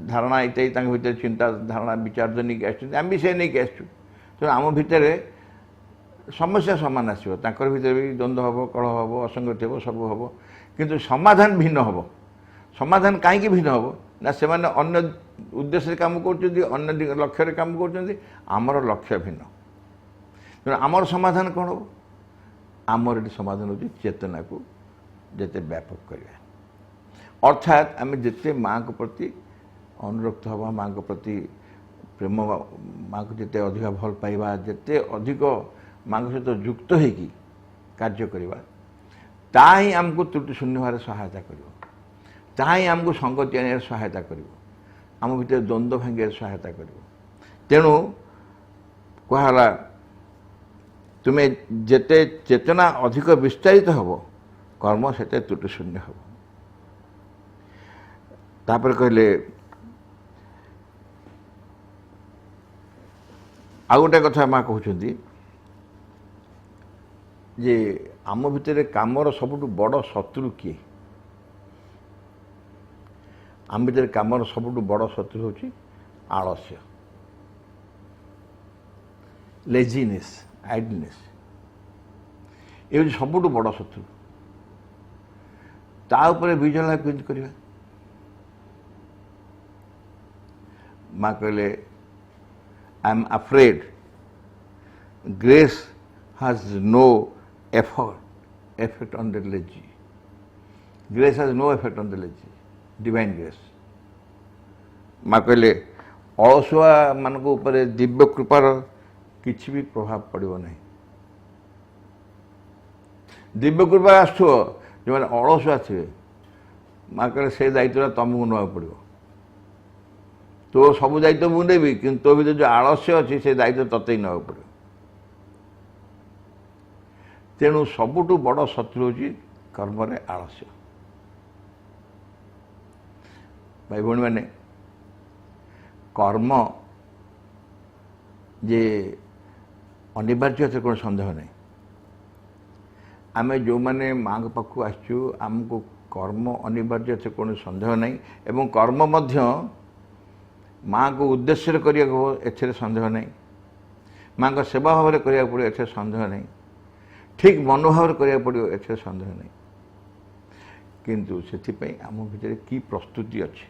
ଧାରଣା ଇତ୍ୟାଦି ତାଙ୍କ ଭିତରେ ଚିନ୍ତା ଧାରଣା ବିଚାର ନେଇକି ଆସିଛନ୍ତି ଆମେ ବି ସେ ନେଇକି ଆସିଛୁ, ତେଣୁ ଆମ ଭିତରେ ସମସ୍ୟା ସମାନ ଆସିବ। ତାଙ୍କର ଭିତରେ ବି ଦ୍ୱନ୍ଦ୍ୱ ହେବ, କଳହ ହେବ, ଅସଙ୍ଗତି ହେବ, ସବୁ ହେବ, କିନ୍ତୁ ସମାଧାନ ଭିନ୍ନ ହେବ। ସମାଧାନ କାହିଁକି ଭିନ୍ନ ହେବ ନା ସେମାନେ ଅନ୍ୟ ଉଦ୍ଦେଶ୍ୟରେ କାମ କରୁଛନ୍ତି, ଅନ୍ୟ ଲକ୍ଷ୍ୟରେ କାମ କରୁଛନ୍ତି, ଆମର ଲକ୍ଷ୍ୟ ଭିନ୍ନ। ତେଣୁ ଆମର ସମାଧାନ କ'ଣ ହେବ? ଆମର ଏଠି ସମାଧାନ ହେଉଛି ଚେତନାକୁ ଯେତେ ବ୍ୟାପକ କରିବା, ଅର୍ଥାତ୍ ଆମେ ଯେତେ ମାଆଙ୍କ ପ୍ରତି ଅନୁରକ୍ତ ହେବା, ମାଆଙ୍କ ପ୍ରତି ପ୍ରେମ, ମାଆଙ୍କୁ ଯେତେ ଅଧିକ ଭଲ ପାଇବା, ଯେତେ ଅଧିକ ମାଆଙ୍କ ସହିତ ଯୁକ୍ତ ହେଇକି କାର୍ଯ୍ୟ କରିବା, ତାହା ହିଁ ଆମକୁ ତ୍ରୁଟି ଶୂନ୍ୟ ହେବାରେ ସହାୟତା କରିବ, ତାହା ହିଁ ଆମକୁ ସଙ୍ଗତି ଆଣିବାରେ ସହାୟତା କରିବ, ଆମ ଭିତରେ ଦ୍ୱନ୍ଦ୍ୱ ଭାଙ୍ଗିବାରେ ସହାୟତା କରିବ। ତେଣୁ କୁହାଗଲା ତୁମେ ଯେତେ ଚେତନା ଅଧିକ ବିସ୍ତାରିତ ହେବ କର୍ମ ସେତେ ତ୍ରୁଟି ଶୂନ୍ୟ ହେବ। ତାପରେ କହିଲେ ଆଉ ଗୋଟେ କଥା ମା କହୁଛନ୍ତି ଯେ ଆମ ଭିତରେ କାମର ସବୁଠୁ ବଡ଼ ଶତ୍ରୁ କିଏ? ଆମ ଭିତରେ କାମର ସବୁଠୁ ବଡ଼ ଶତ୍ରୁ ହେଉଛି ଆଳସ୍ୟ, ଲେଜିନେସ୍, ଆଇଡଲନେସ୍। ଏ ହେଉଛି ସବୁଠୁ ବଡ଼ ଶତ୍ରୁ। ତା ଉପରେ ବିଜୟ ଲାଭ କେମିତି କରିବା? ମା କହିଲେ I am afraid grace has no effect on the lazy. Grace has no effect on the lazy. Divine grace. ମା କହିଲେ ଅଳସୁଆ ମାନଙ୍କ ଉପରେ ଦିବ୍ୟ କୃପାର କିଛି ବି ପ୍ରଭାବ ପଡ଼ିବ ନାହିଁ। ଦିବ୍ୟ କୃପା ଆସୁଥିବ, ଯେଉଁମାନେ ଅଳସୁଆ ଥିବେ ମା କହିଲେ ସେ ଦାୟିତ୍ୱଟା ତୁମକୁ ନେବାକୁ ପଡ଼ିବ। ତୋ ସବୁ ଦାୟିତ୍ୱ ମୁଁ ନେବି, କିନ୍ତୁ ତୋ ଭିତରେ ଯେଉଁ ଆଳସ୍ୟ ଅଛି ସେ ଦାୟିତ୍ୱ ତତେ ହିଁ ନେବାକୁ ପଡ଼ିବ। ତେଣୁ ସବୁଠୁ ବଡ଼ ଶତ୍ରୁ ହେଉଛି କର୍ମରେ ଆଳସ୍ୟ। ଭାଇ ଭଉଣୀମାନେ, କର୍ମ ଯେ ଅନିବାର୍ଯ୍ୟ ଏଥିରେ କୌଣସି ସନ୍ଦେହ ନାହିଁ। ଆମେ ଯେଉଁମାନେ ମାଆଙ୍କ ପାଖକୁ ଆସିଛୁ ଆମକୁ କର୍ମ ଅନିବାର୍ଯ୍ୟ ଏଥିରେ କୌଣସି ସନ୍ଦେହ ନାହିଁ, ଏବଂ କର୍ମ ମଧ୍ୟ ମାଆଙ୍କ ଉଦ୍ଦେଶ୍ୟରେ କରିବାକୁ ହେବ ଏଥିରେ ସନ୍ଦେହ ନାହିଁ, ମାଆଙ୍କ ସେବା ଭାବରେ କରିବାକୁ ପଡ଼ିବ ଏଥିରେ ସନ୍ଦେହ ନାହିଁ, ଠିକ୍ ମନୋଭାବରେ କରିବାକୁ ପଡ଼ିବ ଏଥିରେ ସନ୍ଦେହ ନାହିଁ। କିନ୍ତୁ ସେଥିପାଇଁ ଆମ ଭିତରେ କି ପ୍ରସ୍ତୁତି ଅଛି,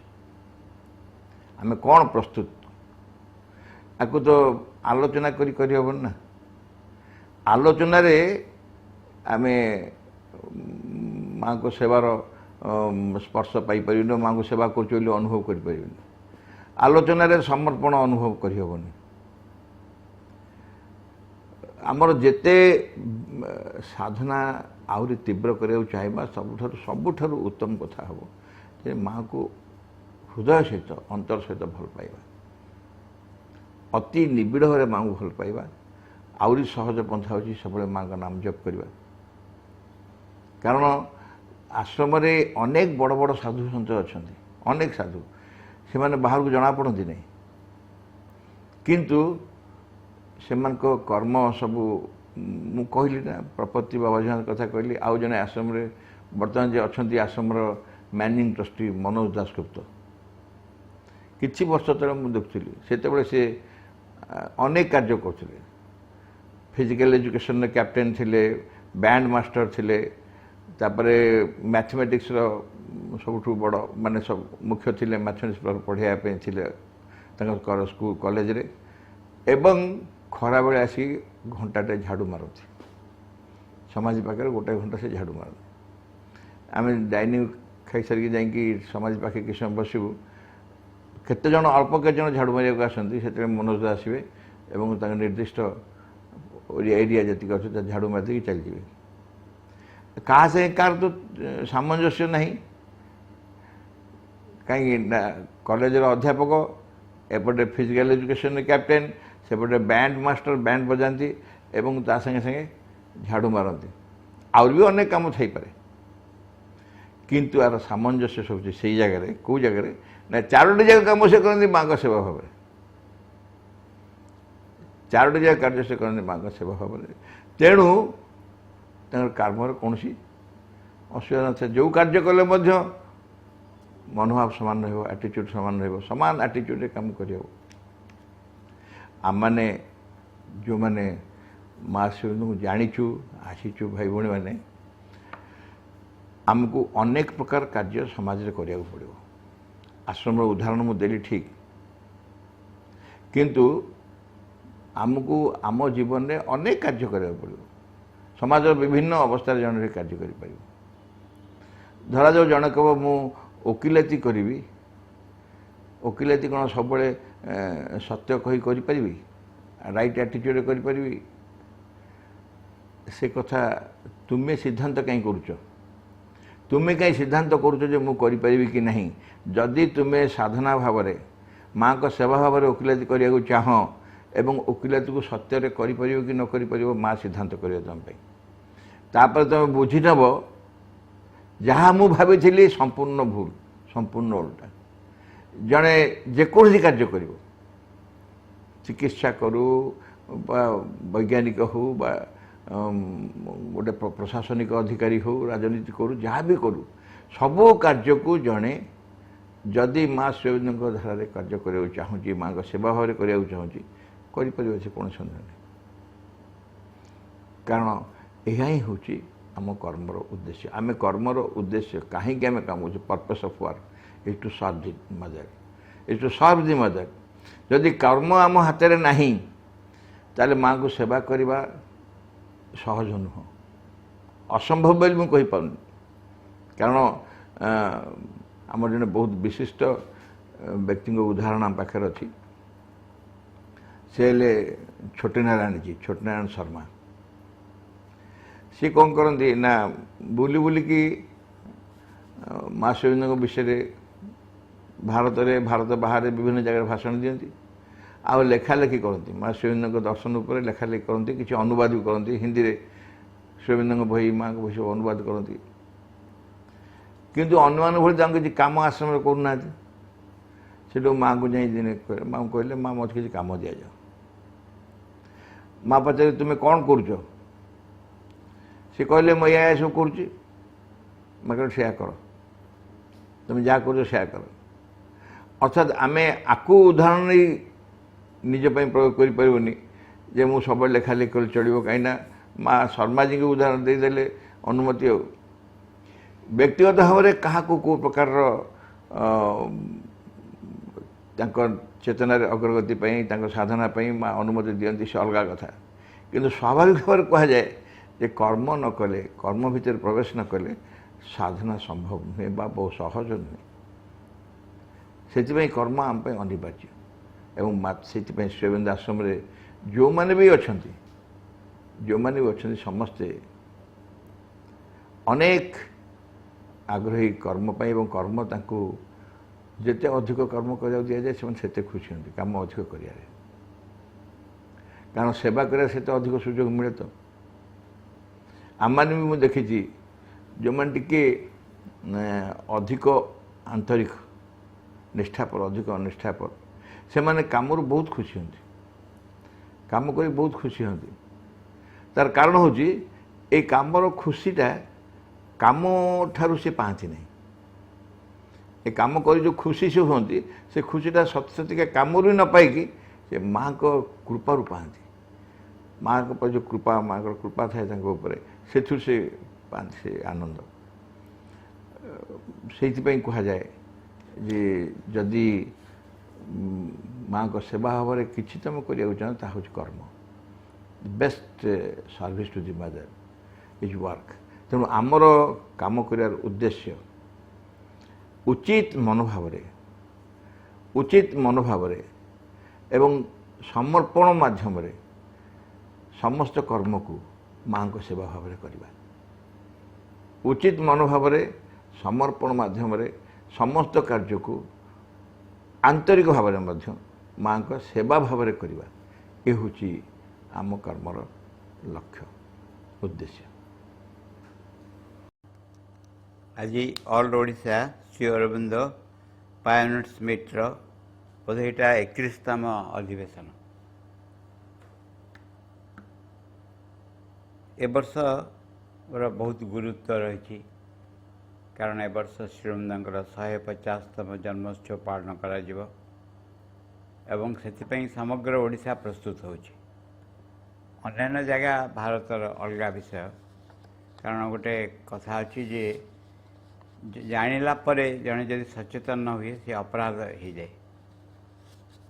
ଆମେ କ'ଣ ପ୍ରସ୍ତୁତ, ଆକୁ ତ ଆଲୋଚନା କରିହେବନି ନା। ଆଲୋଚନାରେ ଆମେ ମାଆଙ୍କ ସେବାର ସ୍ପର୍ଶ ପାଇପାରିବୁନି, ମାଆଙ୍କୁ ସେବା କରୁଛୁ ବୋଲି ଅନୁଭବ କରିପାରିବୁନି। ଆଲୋଚନାରେ ସମର୍ପଣ ଅନୁଭବ କରିହେବନି। ଆମର ଯେତେ ସାଧନା ଆହୁରି ତୀବ୍ର କରିବାକୁ ଚାହିଁବା ସବୁଠାରୁ ଉତ୍ତମ କଥା ହେବ ଯେ ମାଆକୁ ହୃଦୟ ସହିତ ଅନ୍ତର ସହିତ ଭଲ ପାଇବା, ଅତି ନିବିଡ଼ ଭାବରେ ମାଆଙ୍କୁ ଭଲ ପାଇବା। ଆହୁରି ସହଜ ପନ୍ଥା ହେଉଛି ସବୁବେଳେ ମାଆଙ୍କ ନାମ ଜପ କରିବା। କାରଣ ଆଶ୍ରମରେ ଅନେକ ବଡ଼ ବଡ଼ ସାଧୁ ସନ୍ଥ ଅଛନ୍ତି, ଅନେକ ସାଧୁ, ସେମାନେ ବାହାରକୁ ଜଣାପଡ଼ନ୍ତି ନାହିଁ, କିନ୍ତୁ ସେମାନଙ୍କ କର୍ମ ସବୁ ମୁଁ କହିଲି ନା, ପ୍ରପତି ବାବାଜୀଙ୍କ କଥା କହିଲି। ଆଉ ଜଣେ ଆଶ୍ରମରେ ବର୍ତ୍ତମାନ ଯେ ଅଛନ୍ତି ଆଶ୍ରମର ମ୍ୟାନିଂ ଟ୍ରଷ୍ଟି ମନୋଜ ଦାସଗୁପ୍ତ, କିଛି ବର୍ଷ ତଳେ ମୁଁ ଦେଖୁଥିଲି, ସେତେବେଳେ ସେ ଅନେକ କାର୍ଯ୍ୟ କରୁଥିଲେ। ଫିଜିକାଲ ଏଜୁକେସନ୍ର କ୍ୟାପ୍ଟେନ୍ ଥିଲେ, ବ୍ୟାଣ୍ଡ ମାଷ୍ଟର ଥିଲେ, ତାପରେ ମ୍ୟାଥମେଟିକ୍ସର ସବୁଠୁ ବଡ଼ ମାନେ ସବୁ ମୁଖ୍ୟ ଥିଲେ, ମ୍ୟାଥମେଟିକ୍ସ ପଢ଼ାଇବା ପାଇଁ ଥିଲେ स्कूल कॉलेज रे एवं खरा बेले आसी घंटाटे झाड़ू मारती समाज पाखे गोटे घंटा से झाड़ू मारती आम डाइनिंग खाई सारिक जाकि समाज पाखे किस समय बसबू केते जन अल्प केते जन झाड़ू मारिया आसती से मनोज आसवे और निर्दिष्ट एरिया जी अच्छे झाड़ू मारदी चल जाए क्या से कार तो सामंजस्य नहीं कहीं कॉलेज अध्यापक एपटे फिजिकल एजुकेशन कैप्टेन सेपटे बैंड मास्टर बैंड बजाती एवं ता संगे संगे झाड़ू मारती आउर भी अनेक काम थी पारे किंतु यार सामंजस्य सब से जगह कौ जगह ना चारोटी जगह कम से करती माँ का सेवा भाव चारोटी जगह कार्य से करती माँ का सेवा भाव तेणु कर्मर कौन असुविधा न जो कार्य कले मनोभाव सामान रटीट्यूड सामान सामान आटीट्यूड काम कर आम मैंने जो मैंने माँ शिव जाचु आसीचु भाई भाई मैंने आमको अनेक प्रकार कार्य समाज में करने पड़ो आश्रम उदाहरण मुझे ठीक किंतु आमको आम जीवन में अनेक कार्य करने पड़ो समाज विभिन्न अवस्था जन कार्य कर धरा जाओ जन कह मु वकिलाती करी वकिलाती कौन सब सत्य कही करी राइट एटीट्यूड करी से कथा तुम्हें सिद्धांत कहीं करुच तुम्हें कहीं सिद्धांत करुच जे मु करी कि नहीं जदि तुम्हें साधना भाव में माँ का सेवा भाव में वकिलाती करने चाह एवं वकिलाती को सत्य करि कि न करि माँ सिद्धांत कर तुम तापर तुम बुझी नब जहाँ मु भाई संपूर्ण भूल संपूर्ण उल्टा जड़े जेकोसी कार्य कर चिकित्सा करू वैज्ञानिक हो गोटे प्रशासनिक अधिकारी हो राजनीति करू जहाँ भी करू सबू कार्य को जड़े जदि माँ शिवबिंदु धारा कार्य करने चाहूँगी माँ का सेवा भाव में करने चाहूँगी कौन सन्देह नहीं कारण यह ही हूँ आम कर्मर उद्देश्य आम कर्मर उद्देश्य कहीं आम काम purpose of work is to serve the mother is to serve the mother जदि कर्म आम हाथ में नहीं ताले माँ को सेवा करने सहज नुह असंभव बोली मुझे कहीपर कारण आम जन बहुत विशिष्ट व्यक्ति उदाहरण आम पाखे अच्छी से छोटे नारायण जी छोटे नारायण शर्मा सी कौन करती ना बुली बुलिकी माँ शिवबिंदु विषय भारत में भारत बाहर विभिन्न जगह भाषण दिखती आ लेखालेखी करती माँ शिवबिंदु दर्शन उपर लेखालेखी करती किसी अनुवाद भी करती हिंदी में शिवबिंदु बही माँ को बही अनुवाद करती किंतु अनुमान भाई किसी कम आश्रम करना से माँ को जाए दिन माँ कहले माँ मत किसी कम दि जाओ माँ पचारे तुम्हें कौन कर सी कहले मैं या सब करुच्ची मैं कह से कर तुम जहाँ कर अर्थात आम आकु उदाहरण नहीं निजपाई प्रयोग करें जे मु सब लेखालेखी कर चलो कहीं माँ शर्मा जी को उदाहरण देदेले अनुमति व्यक्तिगत भाव में क्या कौ प्रकार चेतनार अग्रगति साधना माँ अनुमति दिखती से अलग कथा किंतु स्वाभाविक भाव कह जाए जे कर्म न कले कर्म भितर प्रवेश न कले साधना संभव नुहे बहुत सहज नुहे से कर्म आम अनिवार्य एवं से शिवबिंदु आश्रम जो मैंने भी अच्छा समस्ते अनेक आग्रही कर्म एवं कर्म तांको जिते अधिक कर्म कर दि जाए से खुशी होती कम अधिक कर कारण सेवा कर अधिक सुजोग मिले तो आम मैंने भी मुझे देखी जो मैंने टी अधिक आंतरिक निष्ठापर अधिक अनिष्ठापर से मैंने काम बहुत खुशी होती काम कर बहुत खुशी होती तार कारण हूँ ये कामर खुशीटा काम ठारू से पाती नहीं ये काम कर जो खुशी से होती से खुशीटा सतसतिका काम न पाई से माँ को कृपा पाती माँ को जो कृपा माँ को कृपा थाए से पाती से आनंद से कह जाए जे जदि माँ को सेवा भाव किसी तुम करने चाह हूँ कर्म best service to the mother is work तेणु आमर काम कर उद्देश्य उचित मनोभाव एवं समर्पण माध्यम समस्त कर्म को माँ को सेवा भाव करवा उचित मनोभाव समर्पण माध्यम समस्त कार्य को आंतरिक भाव माँ को सेवा भाव करवा ये हूँ आम कर्मर लक्ष्य उद्देश्य। आज ऑल ओडिशा श्री अरविंद पायोनियर्स मीटर बोधे यहाँ 31तम अधिवेशन ए वर्ष बहुत गुरुत्व रही कारण ए वर्ष श्रीअरविंदर 150तम जन्मोत्सव पालन करा एवं से समग्र ओडिशा प्रस्तुत होची अन्य जगह भारतर अलग विषय कारण गोटे कथा अच्छी जे जानिला परे जड़े जदि सचेतन न हुए सी अपराध हो जाए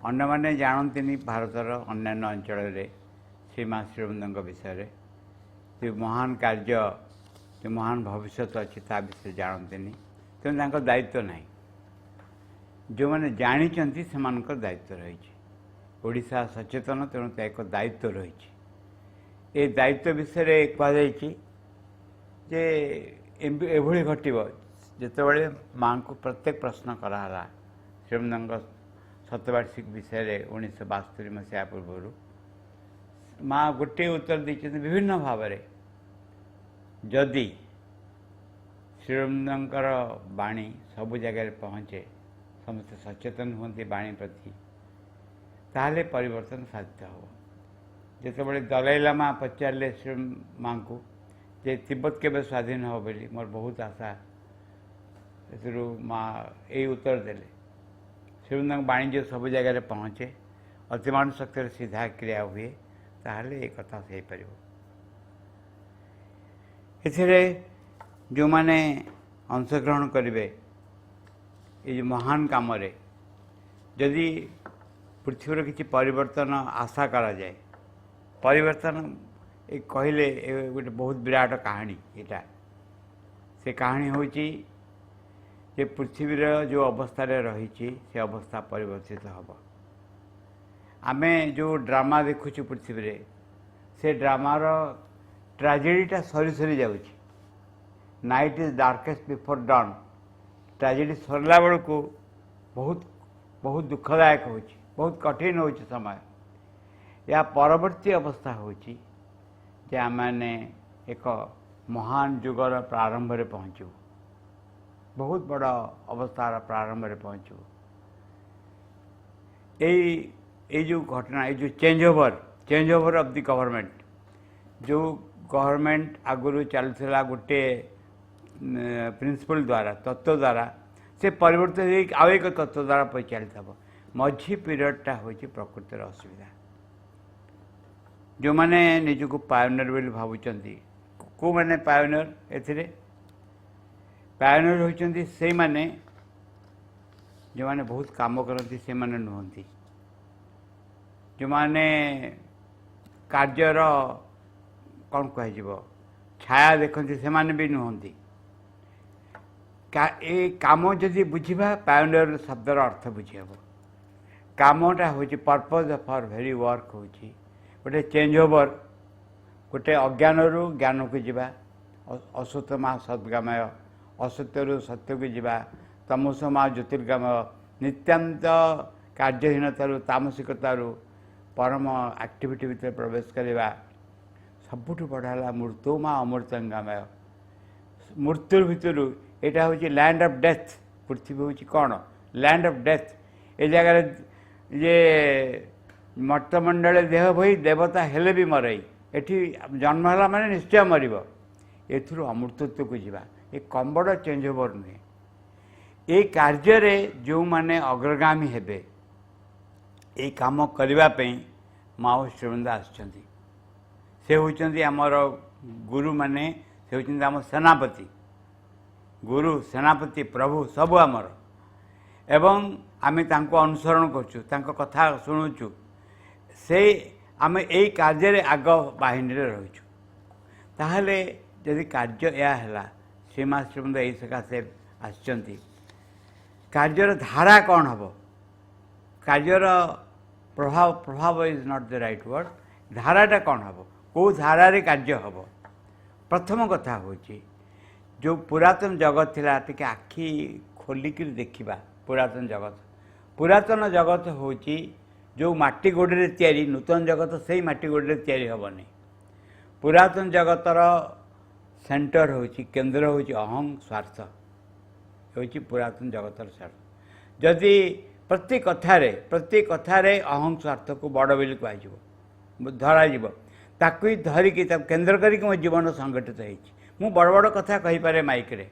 अन्य मैंने जानती भारतर अन्य अंचल श्री माँ श्रीअरविंद विषय जो महान कार्य जो महान भविष्य अच्छी ता विषय जानते तेणु दायित्व ना जो मैंने जानी से दायित्व रही ओडिशा सचेतन तेणु एक दायित्व रही ये दायित्व विषय कहुई जे एभली घटव जिते माँ को प्रत्येक प्रश्न कराला श्रीअरविंद शतवार्षिक विषय 1972 मसीहा पूर्व माँ गोटे उत्तर देते विभिन्न भाव जदि श्रीअरविंदर बाणी सबु जगह पहुँचे समस्त सचेतन होती बाणी प्रति ताहले परिवर्तन साध्य हो जिते दलाई लामा पचारे श्री माँ को जे तिब्बत केबे स्वाधीन हो बोली मोर बहुत आशा से माँ यही उत्तर देले श्रीअरविंद बाणी जो सब जगह पहुँचे अतिमान शक्ति सीधा क्रिया हुए ताहले एक कथा से पार एथिरे जो माने अंशग्रहण करेंगे ये महान काम जदि पृथ्वीर किसी परिवर्तन आशा करा जाए परिवर्तन एक कहले गोटे बहुत विराट कहानी यहाँ से कहानी हूँ जे पृथ्वीर जो अवस्था रही से अवस्था परिवर्तित हम आमे जो ड्रामा देखुचु पृथ्वी से ड्रामार ट्राजेडीटा सरी सरी जाऊँगी night is darkest before dawn tragedy सरला बेलू बहुत बहुत दुखदायक हो बहुत कठिन हो समय या परवर्ती अवस्था हो मैंने एक महान जुगर प्रारंभ में पहुँचू बहुत बड़ अवस्थार प्रारंभ में पहुँचू ये जो घटना ये जो change over of the government जो गवर्नमेंट आगुरी चलता गोटे प्रिंसिपल द्वारा तत्व द्वारा से परिवर्तन हो आउ एक तत्व द्वारा परिचालित हम मझी पीरियडटा हूँ प्रकृतिर असुविधा जो मैंने निजक पायोनियर बोली भावुंट को मैंने पायोनियर एथिरे पायोनियर होती से माने जो मैंने बहुत काम करती से माने नुहति जो मैंने कार्यर कौन कह छाया देखते से माने भी नुहति काम जदि बुझा पायोनियर शब्दर अर्थ बुझे कामटा हूँ पर्पज फॉर वेरी वर्क हूँ गोटे चेंज ओवर गोटे अज्ञान रु ज्ञान को जीवा असतमा सद्गमय असत्यु सत्य को जीवा तमसमा ज्योतिर्गमय नित्यांत कार्यहीनतार तामसिकतार परम एक्टिविटी भीतर प्रवेश करवा सबुठ बढ़ा मृत्युमा अमृतंगमय मृत्यु भितर यहाँ हूँ लैंड ऑफ डेथ पृथ्वी हूँ कौन लैंड ऑफ डेथ ये जगह ये मर्तमंडल देह भई देवता हेले भी मरई एठी जन्म है माने निश्चय मरिब एथुरु अमृतत्व को जीवा ये कम बड़ चेंज ओवर नुहे ये कार्य जो माने अग्रगामी हेबे ये काम करने माओ श्रीअरविंद आछंती से होचंती आमर गुरु माने से होचंती आम सेनापति गुरु सेनापति प्रभु सब आमर एवं आमे तांको अनुसरण करछु तांको कथा शुणुचु से आमे एई कार्य रे आग बाहिनी रे रहछु ताहले यदि कार्य या हला श्रीमा श्रीमंद एई सकाशे आछंती कार्यर धारा कौन हम कार्यर प्रभाव प्रभाव is not the right word धाराटा कौन हम कौ धारा रे कार्य हम प्रथम कथा हूँ जो पुरातन जगत थिला टिके आखि खोलिक देखा पुरातन जगत हूँ जो माटी गोड़े तैयारी नूतन जगत से माटी गोड़े तैयारी हेनी पुरातन जगतर सेंटर हूँ केन्द्र हूँ अहं स्वार्थ हूँ पुरातन जगतर स्वार्थ जदि प्रति कथार अहं स्वार्थ को बड़ बोली कह धराज ताकू धरिकी केन्द्र करके मो जीवन संगठित हो बड़ बड़ कथा कहीपे माइक रे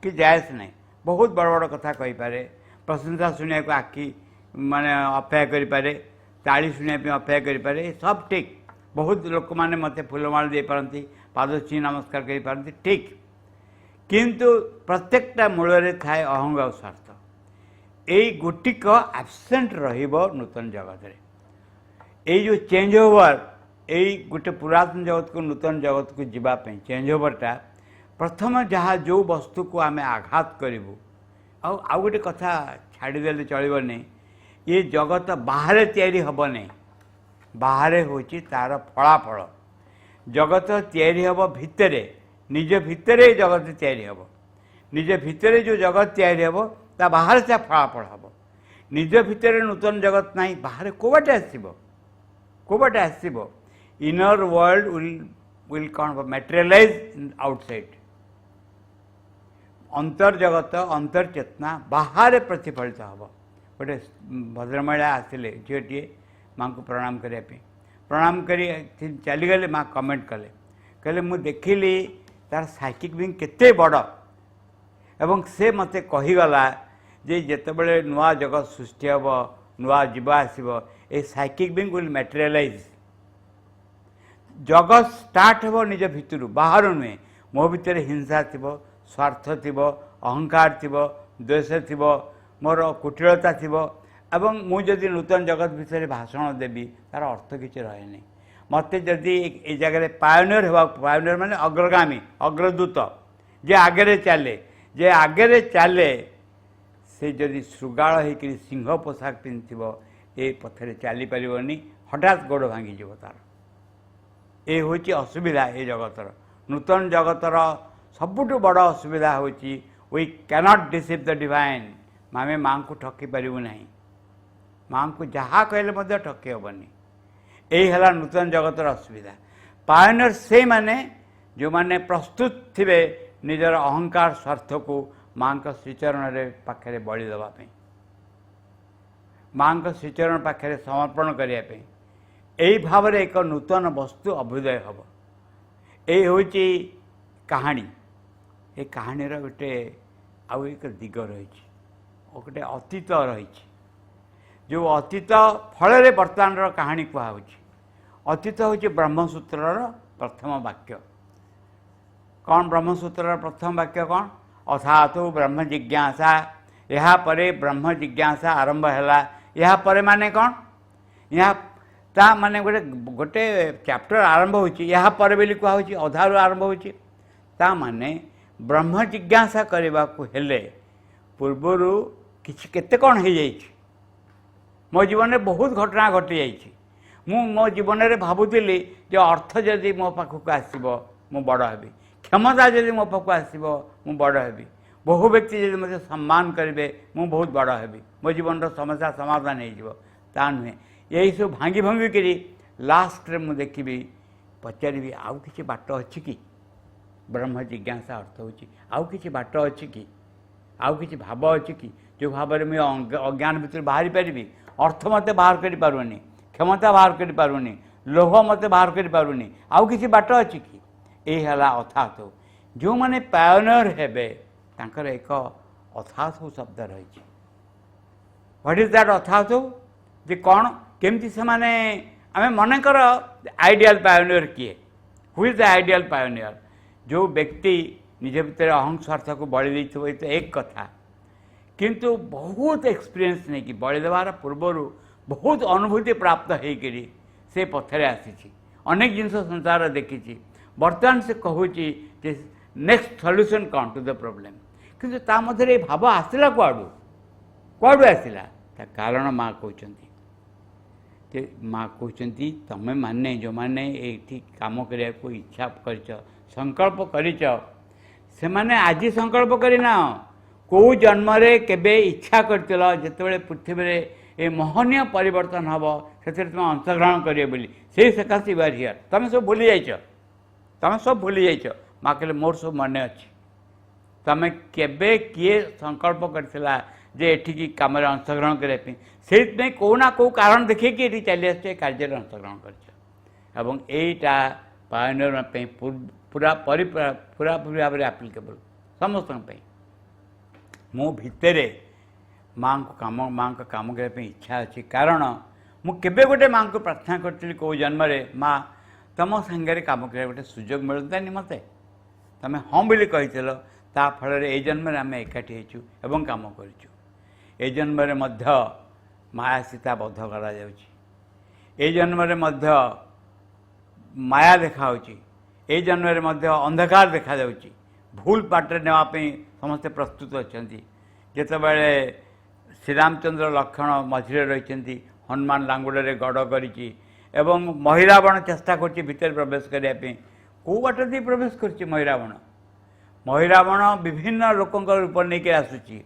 कि जायस ना बहुत बड़ बड़ कथा कहीपे प्रशंसा शुणा को आखि माने अपेक्षा करें ताली शुणापी अपेक्षा करें सब ठीक बहुत लोक मैंने मत फूलमाल दे पारती पादची नमस्कार कर पारती ठीक किंतु प्रत्येकटा मूल थाए अहंग और स्वार्थ यही गोटिक आबसेंट नूतन जगत रे यही जो चेंज ओवर यही गोटे पुरातन जगत को नूतन जगत को जीवाई चेंज ओवरटा प्रथम जहाँ जो वस्तु को आम आघात करूँ आउ गोटे कथा छाड़देले चलनी ये जगत बाहर तैयारी हम नहीं बाहर हूँ तार फलाफल जगत तैयारी हम भितर निज भितर जगत तैयारी हम निज भितर जो जगत तैयारी हम ता बाहर से फलाफल हम निज भितर नूतन जगत नहीं बाहर कोबाटे आसब इनर वर्ल्ड विल कौन मटेरियलाइज आउटसाइड अंतर्जगत अंतर्चेतना बाहर प्रतिफलित हम गोटे भद्रमहिला आसिले झीटे माँ को प्रणाम करने प्रणाम कर चलीगले माँ कमेंट कले कहले मु देखिली तार साइकिक विंग केते बड़ एवं से मते कहीगला जे जेतेबेले नुआ जगत सृष्टि हम नुआ जीवा आसब ए साइकिक विंग विल मटेरियलाइज जगत स्टार्ट हो निज भितर बाहर नुहे मो भितर हिंसा थी स्वार्थ थी अहंकार थी द्वेष थी मोर कुटिलता थी एवं मुझे नूतन जगत विषय भाषण देवी तार अर्थ किसी रहे नहीं मत जदि ये जगह पायोनियर हो पायोनियर माने अग्रगामी अग्रदूत जे आगे चले से जदि श्रृगाल होकर सिंह पोशाक पिंधि ये पथरे चली पारनी हठात गोड़ भांगी तार ये हूँ असुविधा ये जगतर नूतन जगतर सबुठ बड़ असुविधा हूँ we cannot deceive the divine आम माँ को ठकी पारू ना माँ को जहाँ कहले ठकी हेनी यही है नूतन जगतर असुविधा पायोनियर से माने जो माने प्रस्तुत थे निजर अहंकार स्वार्थ को माँ का श्रीचरण पाखे बलि देवाई माँ का श्रीचरण पाखे समर्पण करने यही भाव में एक नूतन वस्तु अभ्युदय हम यही हूँ कहानी ये कहानीर गोटे आउ एक दिग रही गोटे अतीत रही जो अतीत फल बर्तमान कहानी कहूँ अतीत हूँ ब्रह्मसूत्र प्रथम वाक्य कौन ब्रह्मसूत्र प्रथम वाक्य कौन अथातो ब्रह्म जिज्ञासा या परे ब्रह्म जिज्ञासा आरंभ है या परे माने कौन यहाँ ता माने गोटे गोटे चैप्टर आरंभ हो पर बोली कहूँ अधारू आरंभ हो माने ब्रह्म जिज्ञासा करने को हेले पूर्वर किसी केते कौन हो जाइए मो जीवन में बहुत घटना घटी जाइए मो जीवन में भावुली जो अर्थ जदि मो पाखक आसब मु बड़ हेबी क्षमता जदि मो पाखक आसब मु बड़ हेबी बहु व्यक्ति जब मुझे सम्मान करेंगे मु बहुत बड़ हेबी मो जीवन समस्या समाधान हो नुहे यही सब भांगी भांगी करी लास्ट रे मु देखी पचारि आउ किसी बाट अच्छी कि ब्रह्म जिज्ञासा अर्थ हो आउ किसी बाट अच्छी कि आउ किसी भाव अच्छी कि जो भाव में मुझे अज्ञान भर बाहरी पारि अर्थ मत बाहर कर पारुनी क्षमता बाहर कर पारुनी लोभ मत बाहर कर पारुनी आउ किसी बाट अच्छी कि यही है अर्थात जो मैंने पायोनियर हेबे तांकर एक अर्थात शब्द रही व्हाट इज दैट अर्थात जे कौन केमती से माने आम मनकर आइडियल पायोनियर किए who is the ideal pioneer जो व्यक्ति निज भितर अहं स्वार्थ को बलि देते तो एक कथा किंतु बहुत एक्सपीरियंस नहीं कि बलि देवार पूर्वर बहुत अनुभूति प्राप्त होकर से पथरे आसी अनेक जिन संसार देखी बर्तमान से कहूँ नेक्स्ट सॉल्यूशन कौन टू द प्रॉब्लम किंतु ता मध्य भाव आसला कुआडू कुआडू आसला ता कारण माँ कहते माँ कहते तमें माने जो मैंने ये कम करने को इच्छा कर संकल्प कर से माने आज संकल्प करना कौ जन्म केबे इच्छा करथिल जेतेबेले पृथ्वी रे ए मोहनीय परिवर्तन हम से तुम अंशग्रहण करिए बोली से सकाशे बार हियर तुम सब भूली जाइछ तुम सब भूली जाइछ माँ कहले मोर सब मन अच्छी तुम केबे किए संकल्प करथिला जे एठी कम अंशग्रहण करने से कौ ना कौ कारण देखिए कि ये चली आस कार्य अंशग्रहण कर यहीटा पायोनियर पूरा पूरा पूरी भाव में आप्लिकेबल समस्त मो भितरे माँ को काम करने इच्छा अच्छी कारण मुझे गोटे माँ को प्रार्थना करी कौ जन्म माँ तुम सांगे कम कर गोटे सुजोग मिलतानी मत तुम हाँ बोली कही फल ए जन्म आम एकाठी होचु कम कर जन्म माया सीता बध करा जन्म माया देखा ए जन्म अंधकार देखा भूल पाटे नापी समस्ते प्रस्तुत अच्छा जितेबाला श्रीरामचंद्र लक्ष्मण मझे रही हनुमान लांगुड़े गड़ कर महिरावण चेष्टा कर प्रवेश करने कौ बाट दे प्रवेश कर महिरावण विभिन्न लोकों रूप नहीं आसूची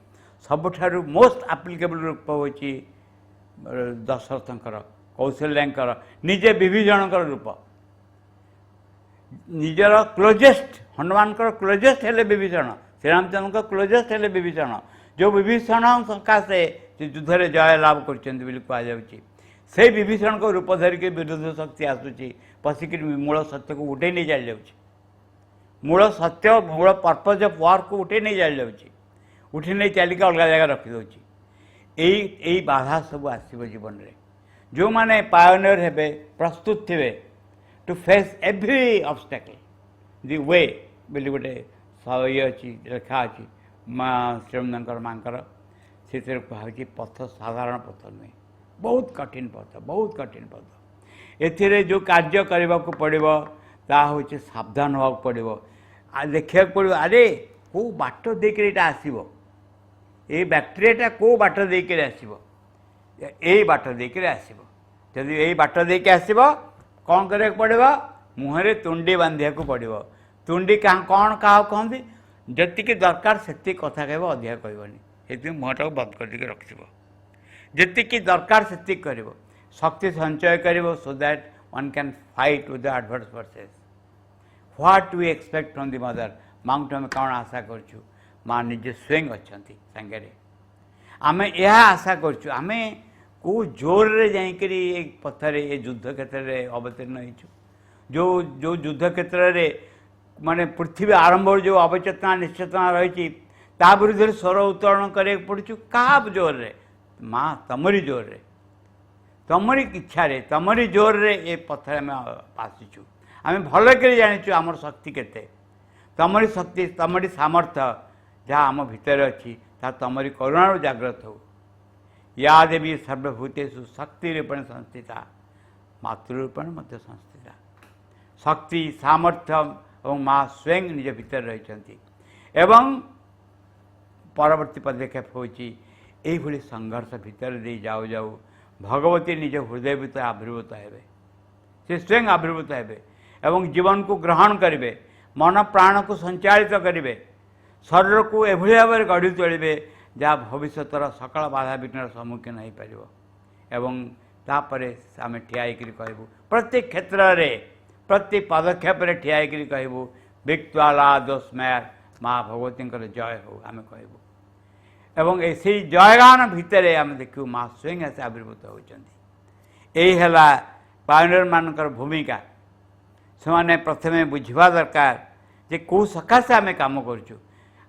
सबुठारु मोस्ट आप्लिकेबल रूप हो दशरथंकर कौशल्यांकर निजे विभीषणकर रूप निजर क्लोजेस्ट हनुमान क्लोजेस्ट है विभीषण श्रीरामचंद्र क्लोजेस्ट है विभीषण जो विभीषण सकाशे युद्ध में जय लाभ कर से विभीषण को रूप धरिक विरुद्ध शक्ति आसूची पशिक मूल सत्य को उठे नहीं चली जाऊँगी मूल सत्य मूल पर्पज ऑफ वर्क को उठे नहीं चली जाऊँगी उठी नहीं चलिक अलग जगह रखिदे यही बाधा सब आसव जीवन में जो मैंने पायोनियर हेबे प्रस्तुत थे टू फेस एवरी ऑब्स्टेकल दि वे बोली गोटे ये अच्छी रेखा अच्छी माँ श्रीमंदर माँ से कहुच्छी पथ साधारण पथ नुहे बहुत कठिन पथ एथिरे जो कार्य करने को पड़ो ता हूँ सावधान होगा पड़ो देखा पड़ो अरे कौ बाट देकर आसो ये बैक्टेरियाटा कौ बाट देकर आसो यही बाट देकर आसो जदि यही बाट देकर आसो कौन कर पड़ो मुहर तुंडी बांधिया पड़ो तुंडी कौन क्या कहती जी दरकार से कथा कह अधिक कहबनी ये मुहटा बंद कर रखिब जी दरकार से कर शक्ति संचय कर so that one can fight with the adverse forces what we expect from the mother माँ आम कौन आशा करूँ माँ निजे स्वयं अच्छा सांगे आम यह आशा करूँ आम कौ जोर रे जाकर पथर ये युद्ध क्षेत्र में अवतीर्ण जो जो युद्ध क्षेत्र में माने पृथ्वी आरंभ जो अवचेतना निश्चेतना रही विरुद्ध स्वर उत्तोलन कर पड़ू क्या जोर रे माँ तमरी जोर रे तमरी इच्छा रे तमरी जोर रे ये पथर आम आसीचु आम भल कर जाचु आमर शक्ति केते तमरी शक्ति तमरी सामर्थ्य जहाँ आम भितर अच्छी तमरी करुणा जागृत हो या देवी सर्वभूतेषु शक्ति रूपेण संस्थिता मातृरूपेण मध्य संस्थिता शक्ति सामर्थ्य और माँ स्वयं निज भीतर रही एवं परवर्ती पदक्षेप होई संघर्ष भीतर दे जाऊ जाऊ भगवती निज हृदय भीतर आविर्भूत हेबे से स्वयं आविर्भूत हेबे एवं जीवन को ग्रहण करेंगे मन प्राण को संचालित करेंगे शरीर को एभली भाव में गढ़ी तोड़े जहाँ भविष्यर सकल बाधा विघ्न सम्मुखीन हो पार एवं तापर आम ठिया कहूँ प्रत्येक क्षेत्र में प्रत्येक पदक्षेप ठिया कहूँ विक्वाला दोस्मय माँ भगवती जय हो आम कहूँ एवं से जयगान भितर आम देखू माँ स्वयं आस आविर्भूत होती यही है पायोनियर मानकर भूमिका से प्रथमे बुझा दरकार जे कौ सकाशे आम कम करूँ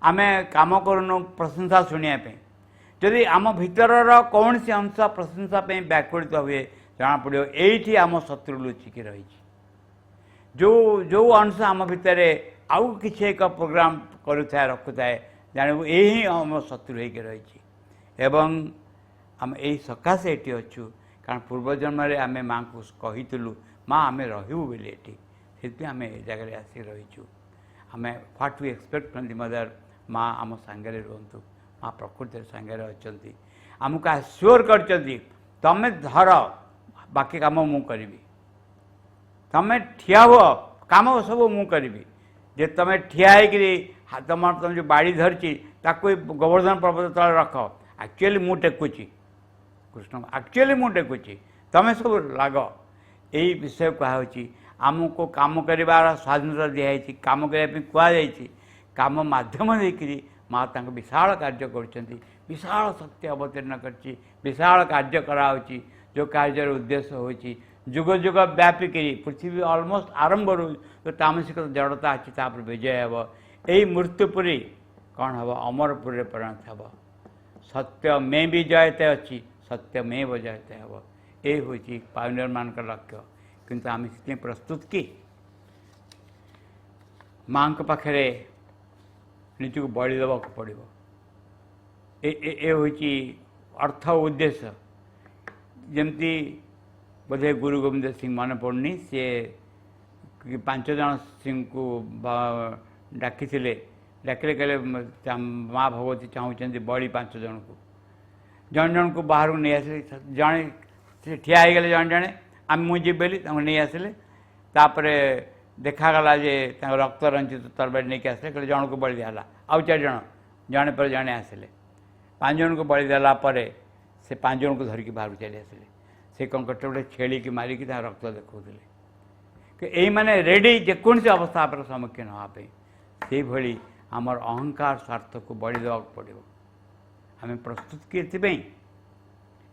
आम कम करूँ प्रशंसा शुणापी जदि आम भीतर कौन सी अंश प्रशंसा व्याकुलित हुए जना पड़ो ये आम शत्रु लुचिकी रही जो जो अंश आम भितर आउ कि एक प्रोग्राम करुए रखुए जानू यही आम शत्रु हो रही एवं आम यही सकाशे ये अच्छु कारण पूर्वजन्म आम माँ को कहीलु माँ आम रहू बोली ये आम ये जगह आसिक रहीचु आम what we expect from the mother माँ आम सांगे रुहतु माँ प्रकृति सांगे अच्छा आमको आश्योर कर तमें धर बाकी काम मु करी तमें ठिया हुआ काम सब मु करी जे तमें ठिया है तुम जो बाड़ी धरची ताको गोवर्धन पर्वत तले रख एक्चुअली मु टेकुची कृष्ण एक्चुअली मु टेकुची तमें सब लाग यही विषय कहुच्छी आमको काम कर स्वाधीनता दिखाई काम करने कहुई काम माध्यम देकर माँ तक विशाल कार्य कर विशाल शक्ति अवतीर्ण कर विशाल कार्य कराऊँच जो कार्य उद्देश्य हो जुग जुग व्यापिक पृथ्वी ऑलमोस्ट आरंभ रू जो तामसिक जड़ता अच्छी तापर विजय हे यही मृत्युपुरी कौन हम अमरपुरी परिणत हे सत्य में भी जयते अच्छी सत्य में जयते हे यही हूँ पायोनियर मान लक्ष्य किंतु आम से प्रस्तुत कि माँ पाखे निजक बलि देवा पड़ो ये हूँ अर्थ उद्देश्य जमती बोधे गुरु गोविंद सिंह मन पड़नी सी 5 जन सिंह को डाकी डाकिले कहले माँ भगवती चाहूँगी बड़ी 5 जन को जन जन को बाहर को नहीं आसिले जड़े ठिया हो गले जड़े जड़े आम मुझे बेली नहीं आसिले तापर देखागला जे रक्त रंजित तरबारी नहीं आसिले कहले जन को बलि दिला आउ 4 जन जड़े पर जड़े आसिले 5 जन को बलि देला से 5 जन को धरिकी बाहर चली आसिले से कौन करते गोटे छेड़ी की मारिकी रक्त देखते कि यही मैंने रेडी जेकोसी अवस्था पर सम्मुखीन हाँपे से भली आमर अहंकार स्वार्थ को बलि देवा पड़ो आम प्रस्तुत कि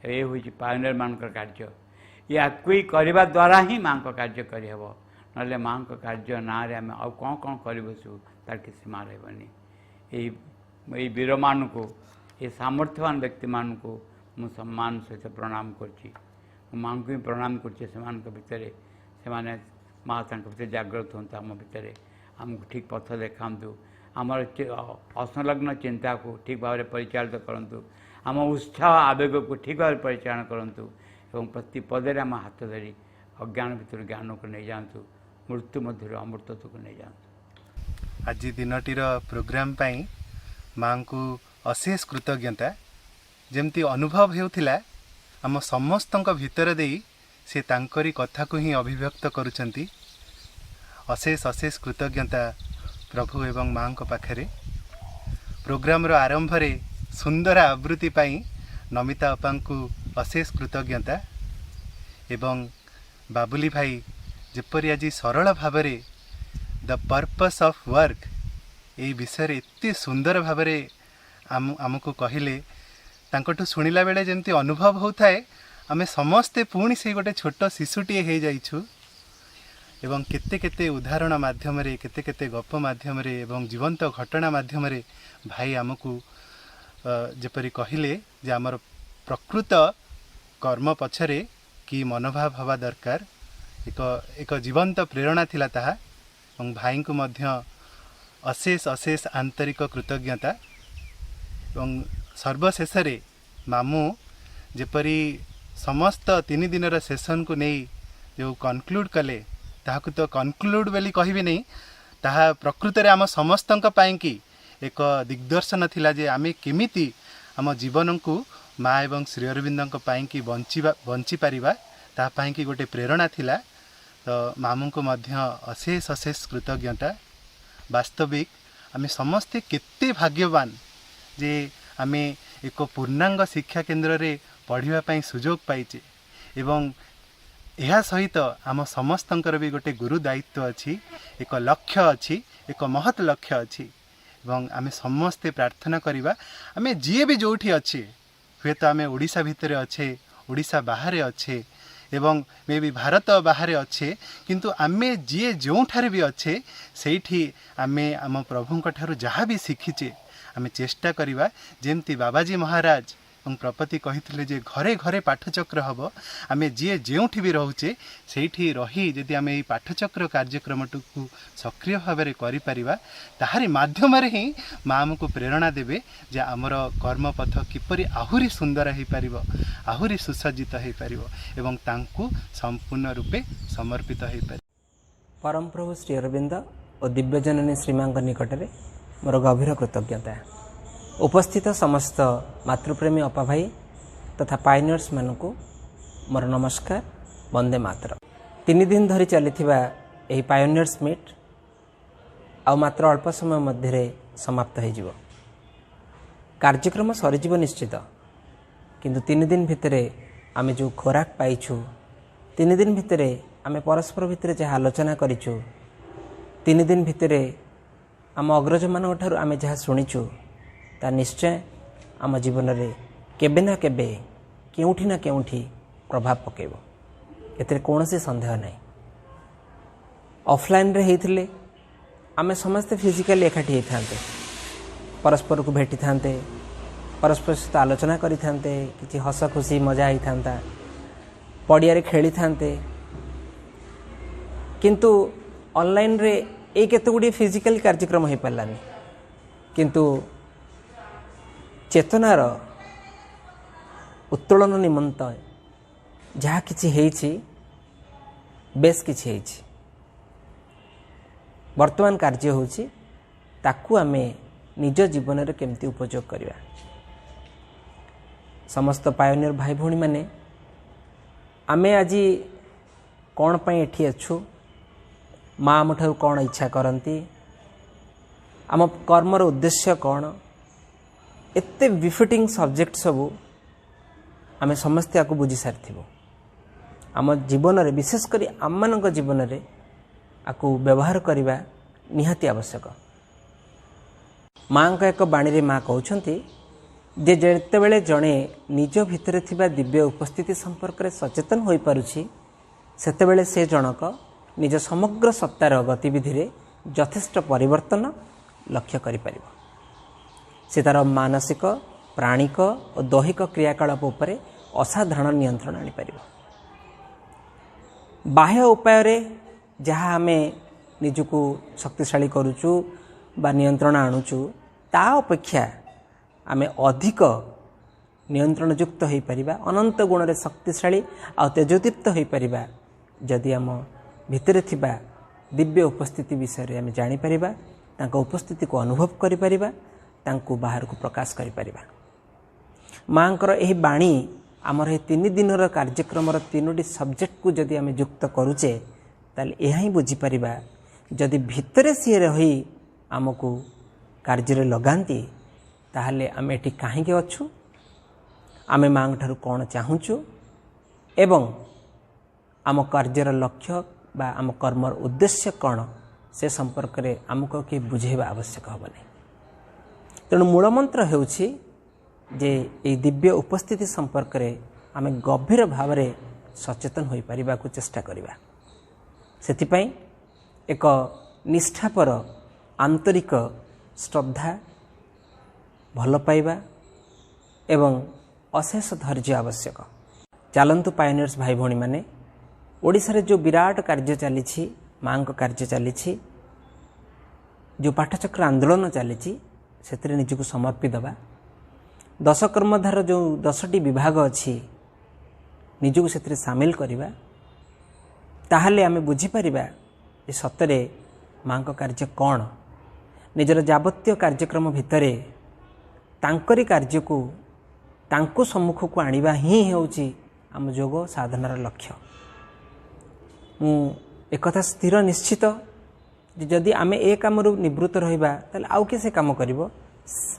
ये हूँ पायोनियर मान कार्य या कोई करने द्वारा ही माँ का कार्य करहब ना माँ का कार्य ना आम आउ कौन कौन कर बसू तार कि सीमा रही यही वीर मान को ये सामर्थ्यवान व्यक्ति मान को मु सम्मान सहित प्रणाम कर माँ को भी प्रणाम कर माँ भर जागृत हूँ आम भितर आमको ठीक पथ देखा आमर असंलग्न चिंता को ठीक भाव में परिचालित करूँ आम उत्साह आवेग को ठीक भाव परिचालन करूँ एवं प्रति पदे आम हाथ धरी अज्ञान भितर ज्ञान को नहीं जातु मृत्यु मध्य अमृतत्व को नहीं जातु। आज दिनटीर प्रोग्राम पाई माँ को अशेष कृतज्ञता जमती अनुभव होता आम समस्त भितर दे से तांकरी कथा को ही अभिव्यक्त करुचंती अशेष अशेष कृतज्ञता प्रभु एवं माँ को पाखरे प्रोग्राम रो आरंभ रे सुंदर आवृत्ति पाई नमिता अपा को अशेष कृतज्ञता एवं बाबुली भाई जेपरी आज सरल भाव द पर्पस ऑफ वर्क ये विषय एते सुंदर भाव आमको कहले तांकटू शुणिला बेले जमती अनुभव होता है आमे समस्ते पुणी से गोटे छोट शिशुटीए हो जाइछु एवं केते केते उदाहरण माध्यम रे केते केते गप माध्यम रे एवं जीवंत घटना माध्यम रे भाई आमको जेपरी कहले जे आमर प्रकृत कर्म पछरे कि मनोभाव हवा दरकार एक जीवंत प्रेरणा थिला ताहा एवं भाई को मध्य अशेष अशेष आंतरिक कृतज्ञता एवं सर्वशेष रे मामू जेपरी समस्त 3 दिन सेशन को नहीं जो कनक्लूड कले ताहाकु तो कनक्लूड बोली कहबी नहीं ताहा प्रकृत रे आम समस्त कि एक दिग्दर्शन थिला जे आमे केमिति आम जीवन को माँ एवं श्री अरविंद कि बंची पारिबा ता पाई कि गोटे प्रेरणा थिला तो मामू को मध्य अशेष अशेष कृतज्ञता वास्तविक आमे समस्ते केते भाग्यवान जे आमे एक पूर्णांग शिक्षा केन्द्र रे पढ़िबा पई सुजोग पाइचे एवं यह सहित आम समस्तंकर भी गोटे गुरु दायित्व अच्छी एक लक्ष्य अच्छी एक महत् लक्ष्य अच्छी एवं आमे समस्ते प्रार्थना करिबा आमे जी भी जोठी अच्छे हुए तो आमे ओडिशा भितर अच्छे ओडिशा बाहर अच्छे एवं मे भी भारत बाहर अच्छे किंतु आमे जी जो ठारे भी अच्छे सेठी आमे आम प्रभुंक ठारू जहाँ भी शिखीचे आमे चेष्टा करिबा जेमती बाबाजी महाराज प्रपति कही जे घरे घरे पाठचक्र हम आम जी जो भी रोचे से रही जदि आम पाठचक्र कार्यक्रम को सक्रिय भाव में करा ताहारी माध्यम ही माँ आमको प्रेरणा देवे जे आमर कर्मपथ किपरि आहुरी सुंदर हो पार आहुरी सुसज्जित हो पार एवं तांकु संपूर्ण रूपे समर्पित हो पार। परम प्रभु श्री अरविंद और दिव्यजननी श्रीमां निकट में मोर गभीर कृतज्ञता। उपस्थित समस्त मातृप्रेमी अपा भाई तथा पायनियर्स मानक मोर नमस्कार, वंदे मातरम। 3 दिन धरी चली यही पायनियर्स मीट आ मात्र अल्प समय मध्य समाप्त हो कार्यक्रम सरीज निश्चित, किंतु 3 दिन भितर आम जो खोराक पाइछु 3 दिन भितर आम परस्पर भितर जहाँ आलोचना करिछु 3 दिन भितर आम अग्रज मान ठारू आम जहाँ शुणीचु ता निश्चय आम जीवन में केबे ना केबे केउठी ना केउठी प्रभाव पकेबो, एते कौनसी संदेह नहीं। ऑफलाइन रे हेइथिले आमे समस्त फिजिकली एकाठी होइथांते, परस्पर को भेटी थांते, परस्पर सहित आलोचना करि थांते, किछि हस खुशी मजा होइथांता, पड़िया रे खेली थांते, किंतु ऑनलाइन रे एक केते गुडी फिजिकल कार्यक्रम हो पारानी, किंतु चेतनार उत्तोलन निमंत जहाँ किछि हेइछि बेस किछि हेइछि वर्तमान कार्य होछि ताकू आमे निज जीवन रे केमती उपयोग करिवा। समस्त पायोनियर भाई भौणी माने आमे आज कौन पाई एठी अछु, माँ आम ठारू कौन इच्छा करती, आम कर्मर उद्देश्य कौन, एते विफिटिंग सब्जेक्ट सबू आम समस्ते आपको बुझी सारी आम जीवन रे विशेषकर आम मान जीवन रे आपको व्यवहार करने निहाती आवश्यक। माँ का एक बाणी रे माँ कहते जे जेतेबेले जड़े निज भितर थिबा दिव्य उपस्थिति संपर्क रे सचेतन हो पारुछि सेतेबेले से जनक निज समग्र सत्तार गतिविधि रे यथेष्ट परिवर्तन लक्ष्य करि परिबो। से तार मानसिक प्राणिक और दैहिक क्रियाकलाप उपरे असाधारण नियंत्रण आनी परिबो। बाह्य उपाय रे जहाँ आमे निजको शक्तिशाली करूचु बा नियंत्रण आणुचु ता अपेक्षा आमे अधिक नियंत्रणयुक्त हो पारिबा, अनंत गुण रे शक्तिशाली आ तेजोदीप्त हो पारिबा जदि आम भितर थिबा दिव्य उपस्थिति विषय रे आमे जानि परिबा, तांको उपस्थिति को अनुभव करि परिबा, तांको बाहर को प्रकाश करि परिबा। मांकर एही बाणी आमर ए 3 दिनर कार्यक्रम 3टी सब्जेक्ट को जदि आमे युक्त करूचे ताले एहा ही बुझी परिबा जदि भितरे सी रही आमको कार्य रे लगांती ताहले आमे एठी काहे के अछु, आमे मांग ठारू कोन चाहूचु एवं आम कार्यर लक्ष्य बा आम कर्मर उद्देश्य कौन से संपर्क रे आमको कि बुझेबा आवश्यक हम नहीं। तेणु मूल मंत्र हेउछि जे ए दिव्य उपस्थिति संपर्क रे आमे गभीर भाव रे सचेतन होई परिबा को चेष्टा करिबा। सेथिपई एक निष्ठापर आंतरिक श्रद्धा भल पाइबा एवं अशेष धैर्य आवश्यक। चलंतु पायनियर्स भाई भौणी माने ओडिसा रे जो विराट कार्य चली माँ का कार्य चली जो पाठचक्र आंदोलन चली से निजको समर्पी दबा। 10 कर्मधार जो 10टी विभाग अच्छी निजको से सामिल करवा ताहले आमे बुझी परिबा जे सतरे माँ का कार्य कौन, निजर जाबत्य कार्यक्रम भितरे तांकरी कार्य को तांको सम्मुख को आनिबा ही हेउची आम जोग साधनार लक्ष्य। मु एक कथा स्थिर निश्चित जदि आमे ए काम निवृत्त रहिबा ताले आउ के से काम करिवो,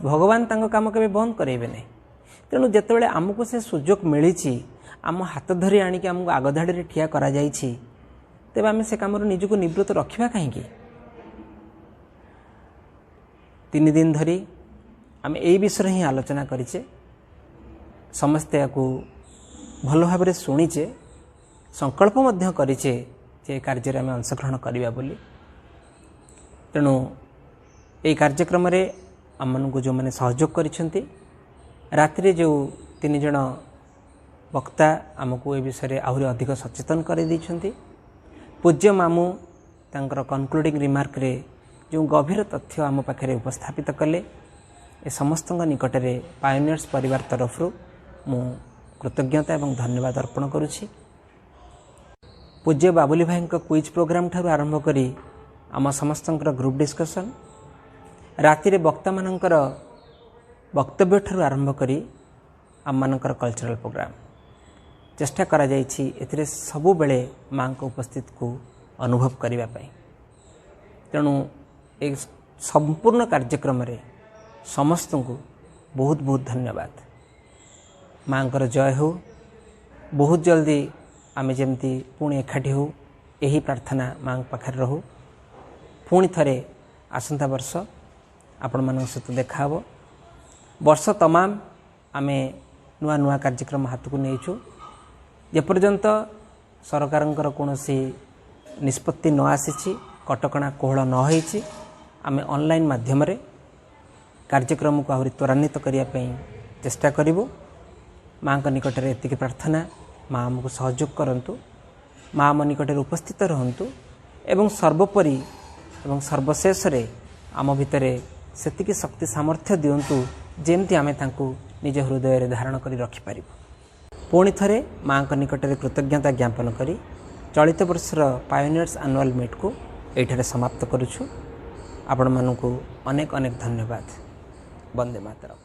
भगवान तांको काम केबे बंद करेबे नै। तेणु जेतेबेले आमको से सुजोग मिलिछि आम हाथ धरी आनिके आमको आगधाड़ी रे ठिया करा जाइछि तेबे आमे से काम निजको निवृत्त रखिबा काहेकि। 3 दिन धरी आमे एई विषय ही आलोचना करिचे, समस्ते याकू भल भाव शुणीचे, संकल्प मध्य करिचे जे कार्य आम अंशग्रहण करिबा बोली। तेणु ये कार्यक्रम रे आम को जो मैंने सहयोग करिसेंती रात्रि जो तीन जन वक्ता आमको ए विषय आहरी अधिक सचेतन कर पूज्य मामू तांकर कनक्लूडिंग रिमार्क रे जो गभीर तथ्य आम पाखे उपस्थापित कले ए समस्त निकट में पायोनियर्स परिवार तरफ मु कृतज्ञता एवं धन्यवाद अर्पण करुछि। पूज्य बाबुली भाई क्विज प्रोग्राम ठारू आरंभ करी आम समस्त ग्रुप डिस्कसन राति रे वक्ता मानकर वक्तव्य ठारू आरंभ करी आम मानकर कल्चरल प्रोग्राम चेष्टा करा जाइछि एथिरे सबु बेले मां को उपस्थित को अनुभव करिबा पई। तेणु एक संपूर्ण कार्यक्रम रे समस्त को बहुत बहुत धन्यवाद। मांकर जय हो। बहुत जल्दी आमे जेमती पुणी एकाठी हो यही प्रार्थना मां पाखरे रहू। पुणी थरे आसंता वर्ष आपण मान सहित देखा हो। वर्ष तमाम आमे नुआ नुआ कार्यक्रम हाथ को नहींचु जेपर्यंत सरकारंकर कौनसी निष्पत्ति न आसी कटकणा कोहल न होईछि आमे ऑनलाइन माध्यम रे कार्यक्रम को आहरी त्वरान्वित करने चेष्टा करूँ। माँ का निकट में एति प्रार्थना माँ आमको सहयोग करंतु माँ आम निकट में उपस्थित रहंतु एवं सर्वोपरि एवं सर्वशेष रे आम भितर सेतिकी शक्ति सामर्थ्य दियंतु जेमती आमे तांकु निज हृदय रे धारण करी रखि पारिबु। पुणी थरे माँ का निकट में कृतज्ञता ज्ञापन करी चलित वर्षर पायोनियर्स एनुअल मीट को एठारे समाप्त करुछु। आपण मानकु अनेक अनेक धन्यवाद। वंदे मातरम।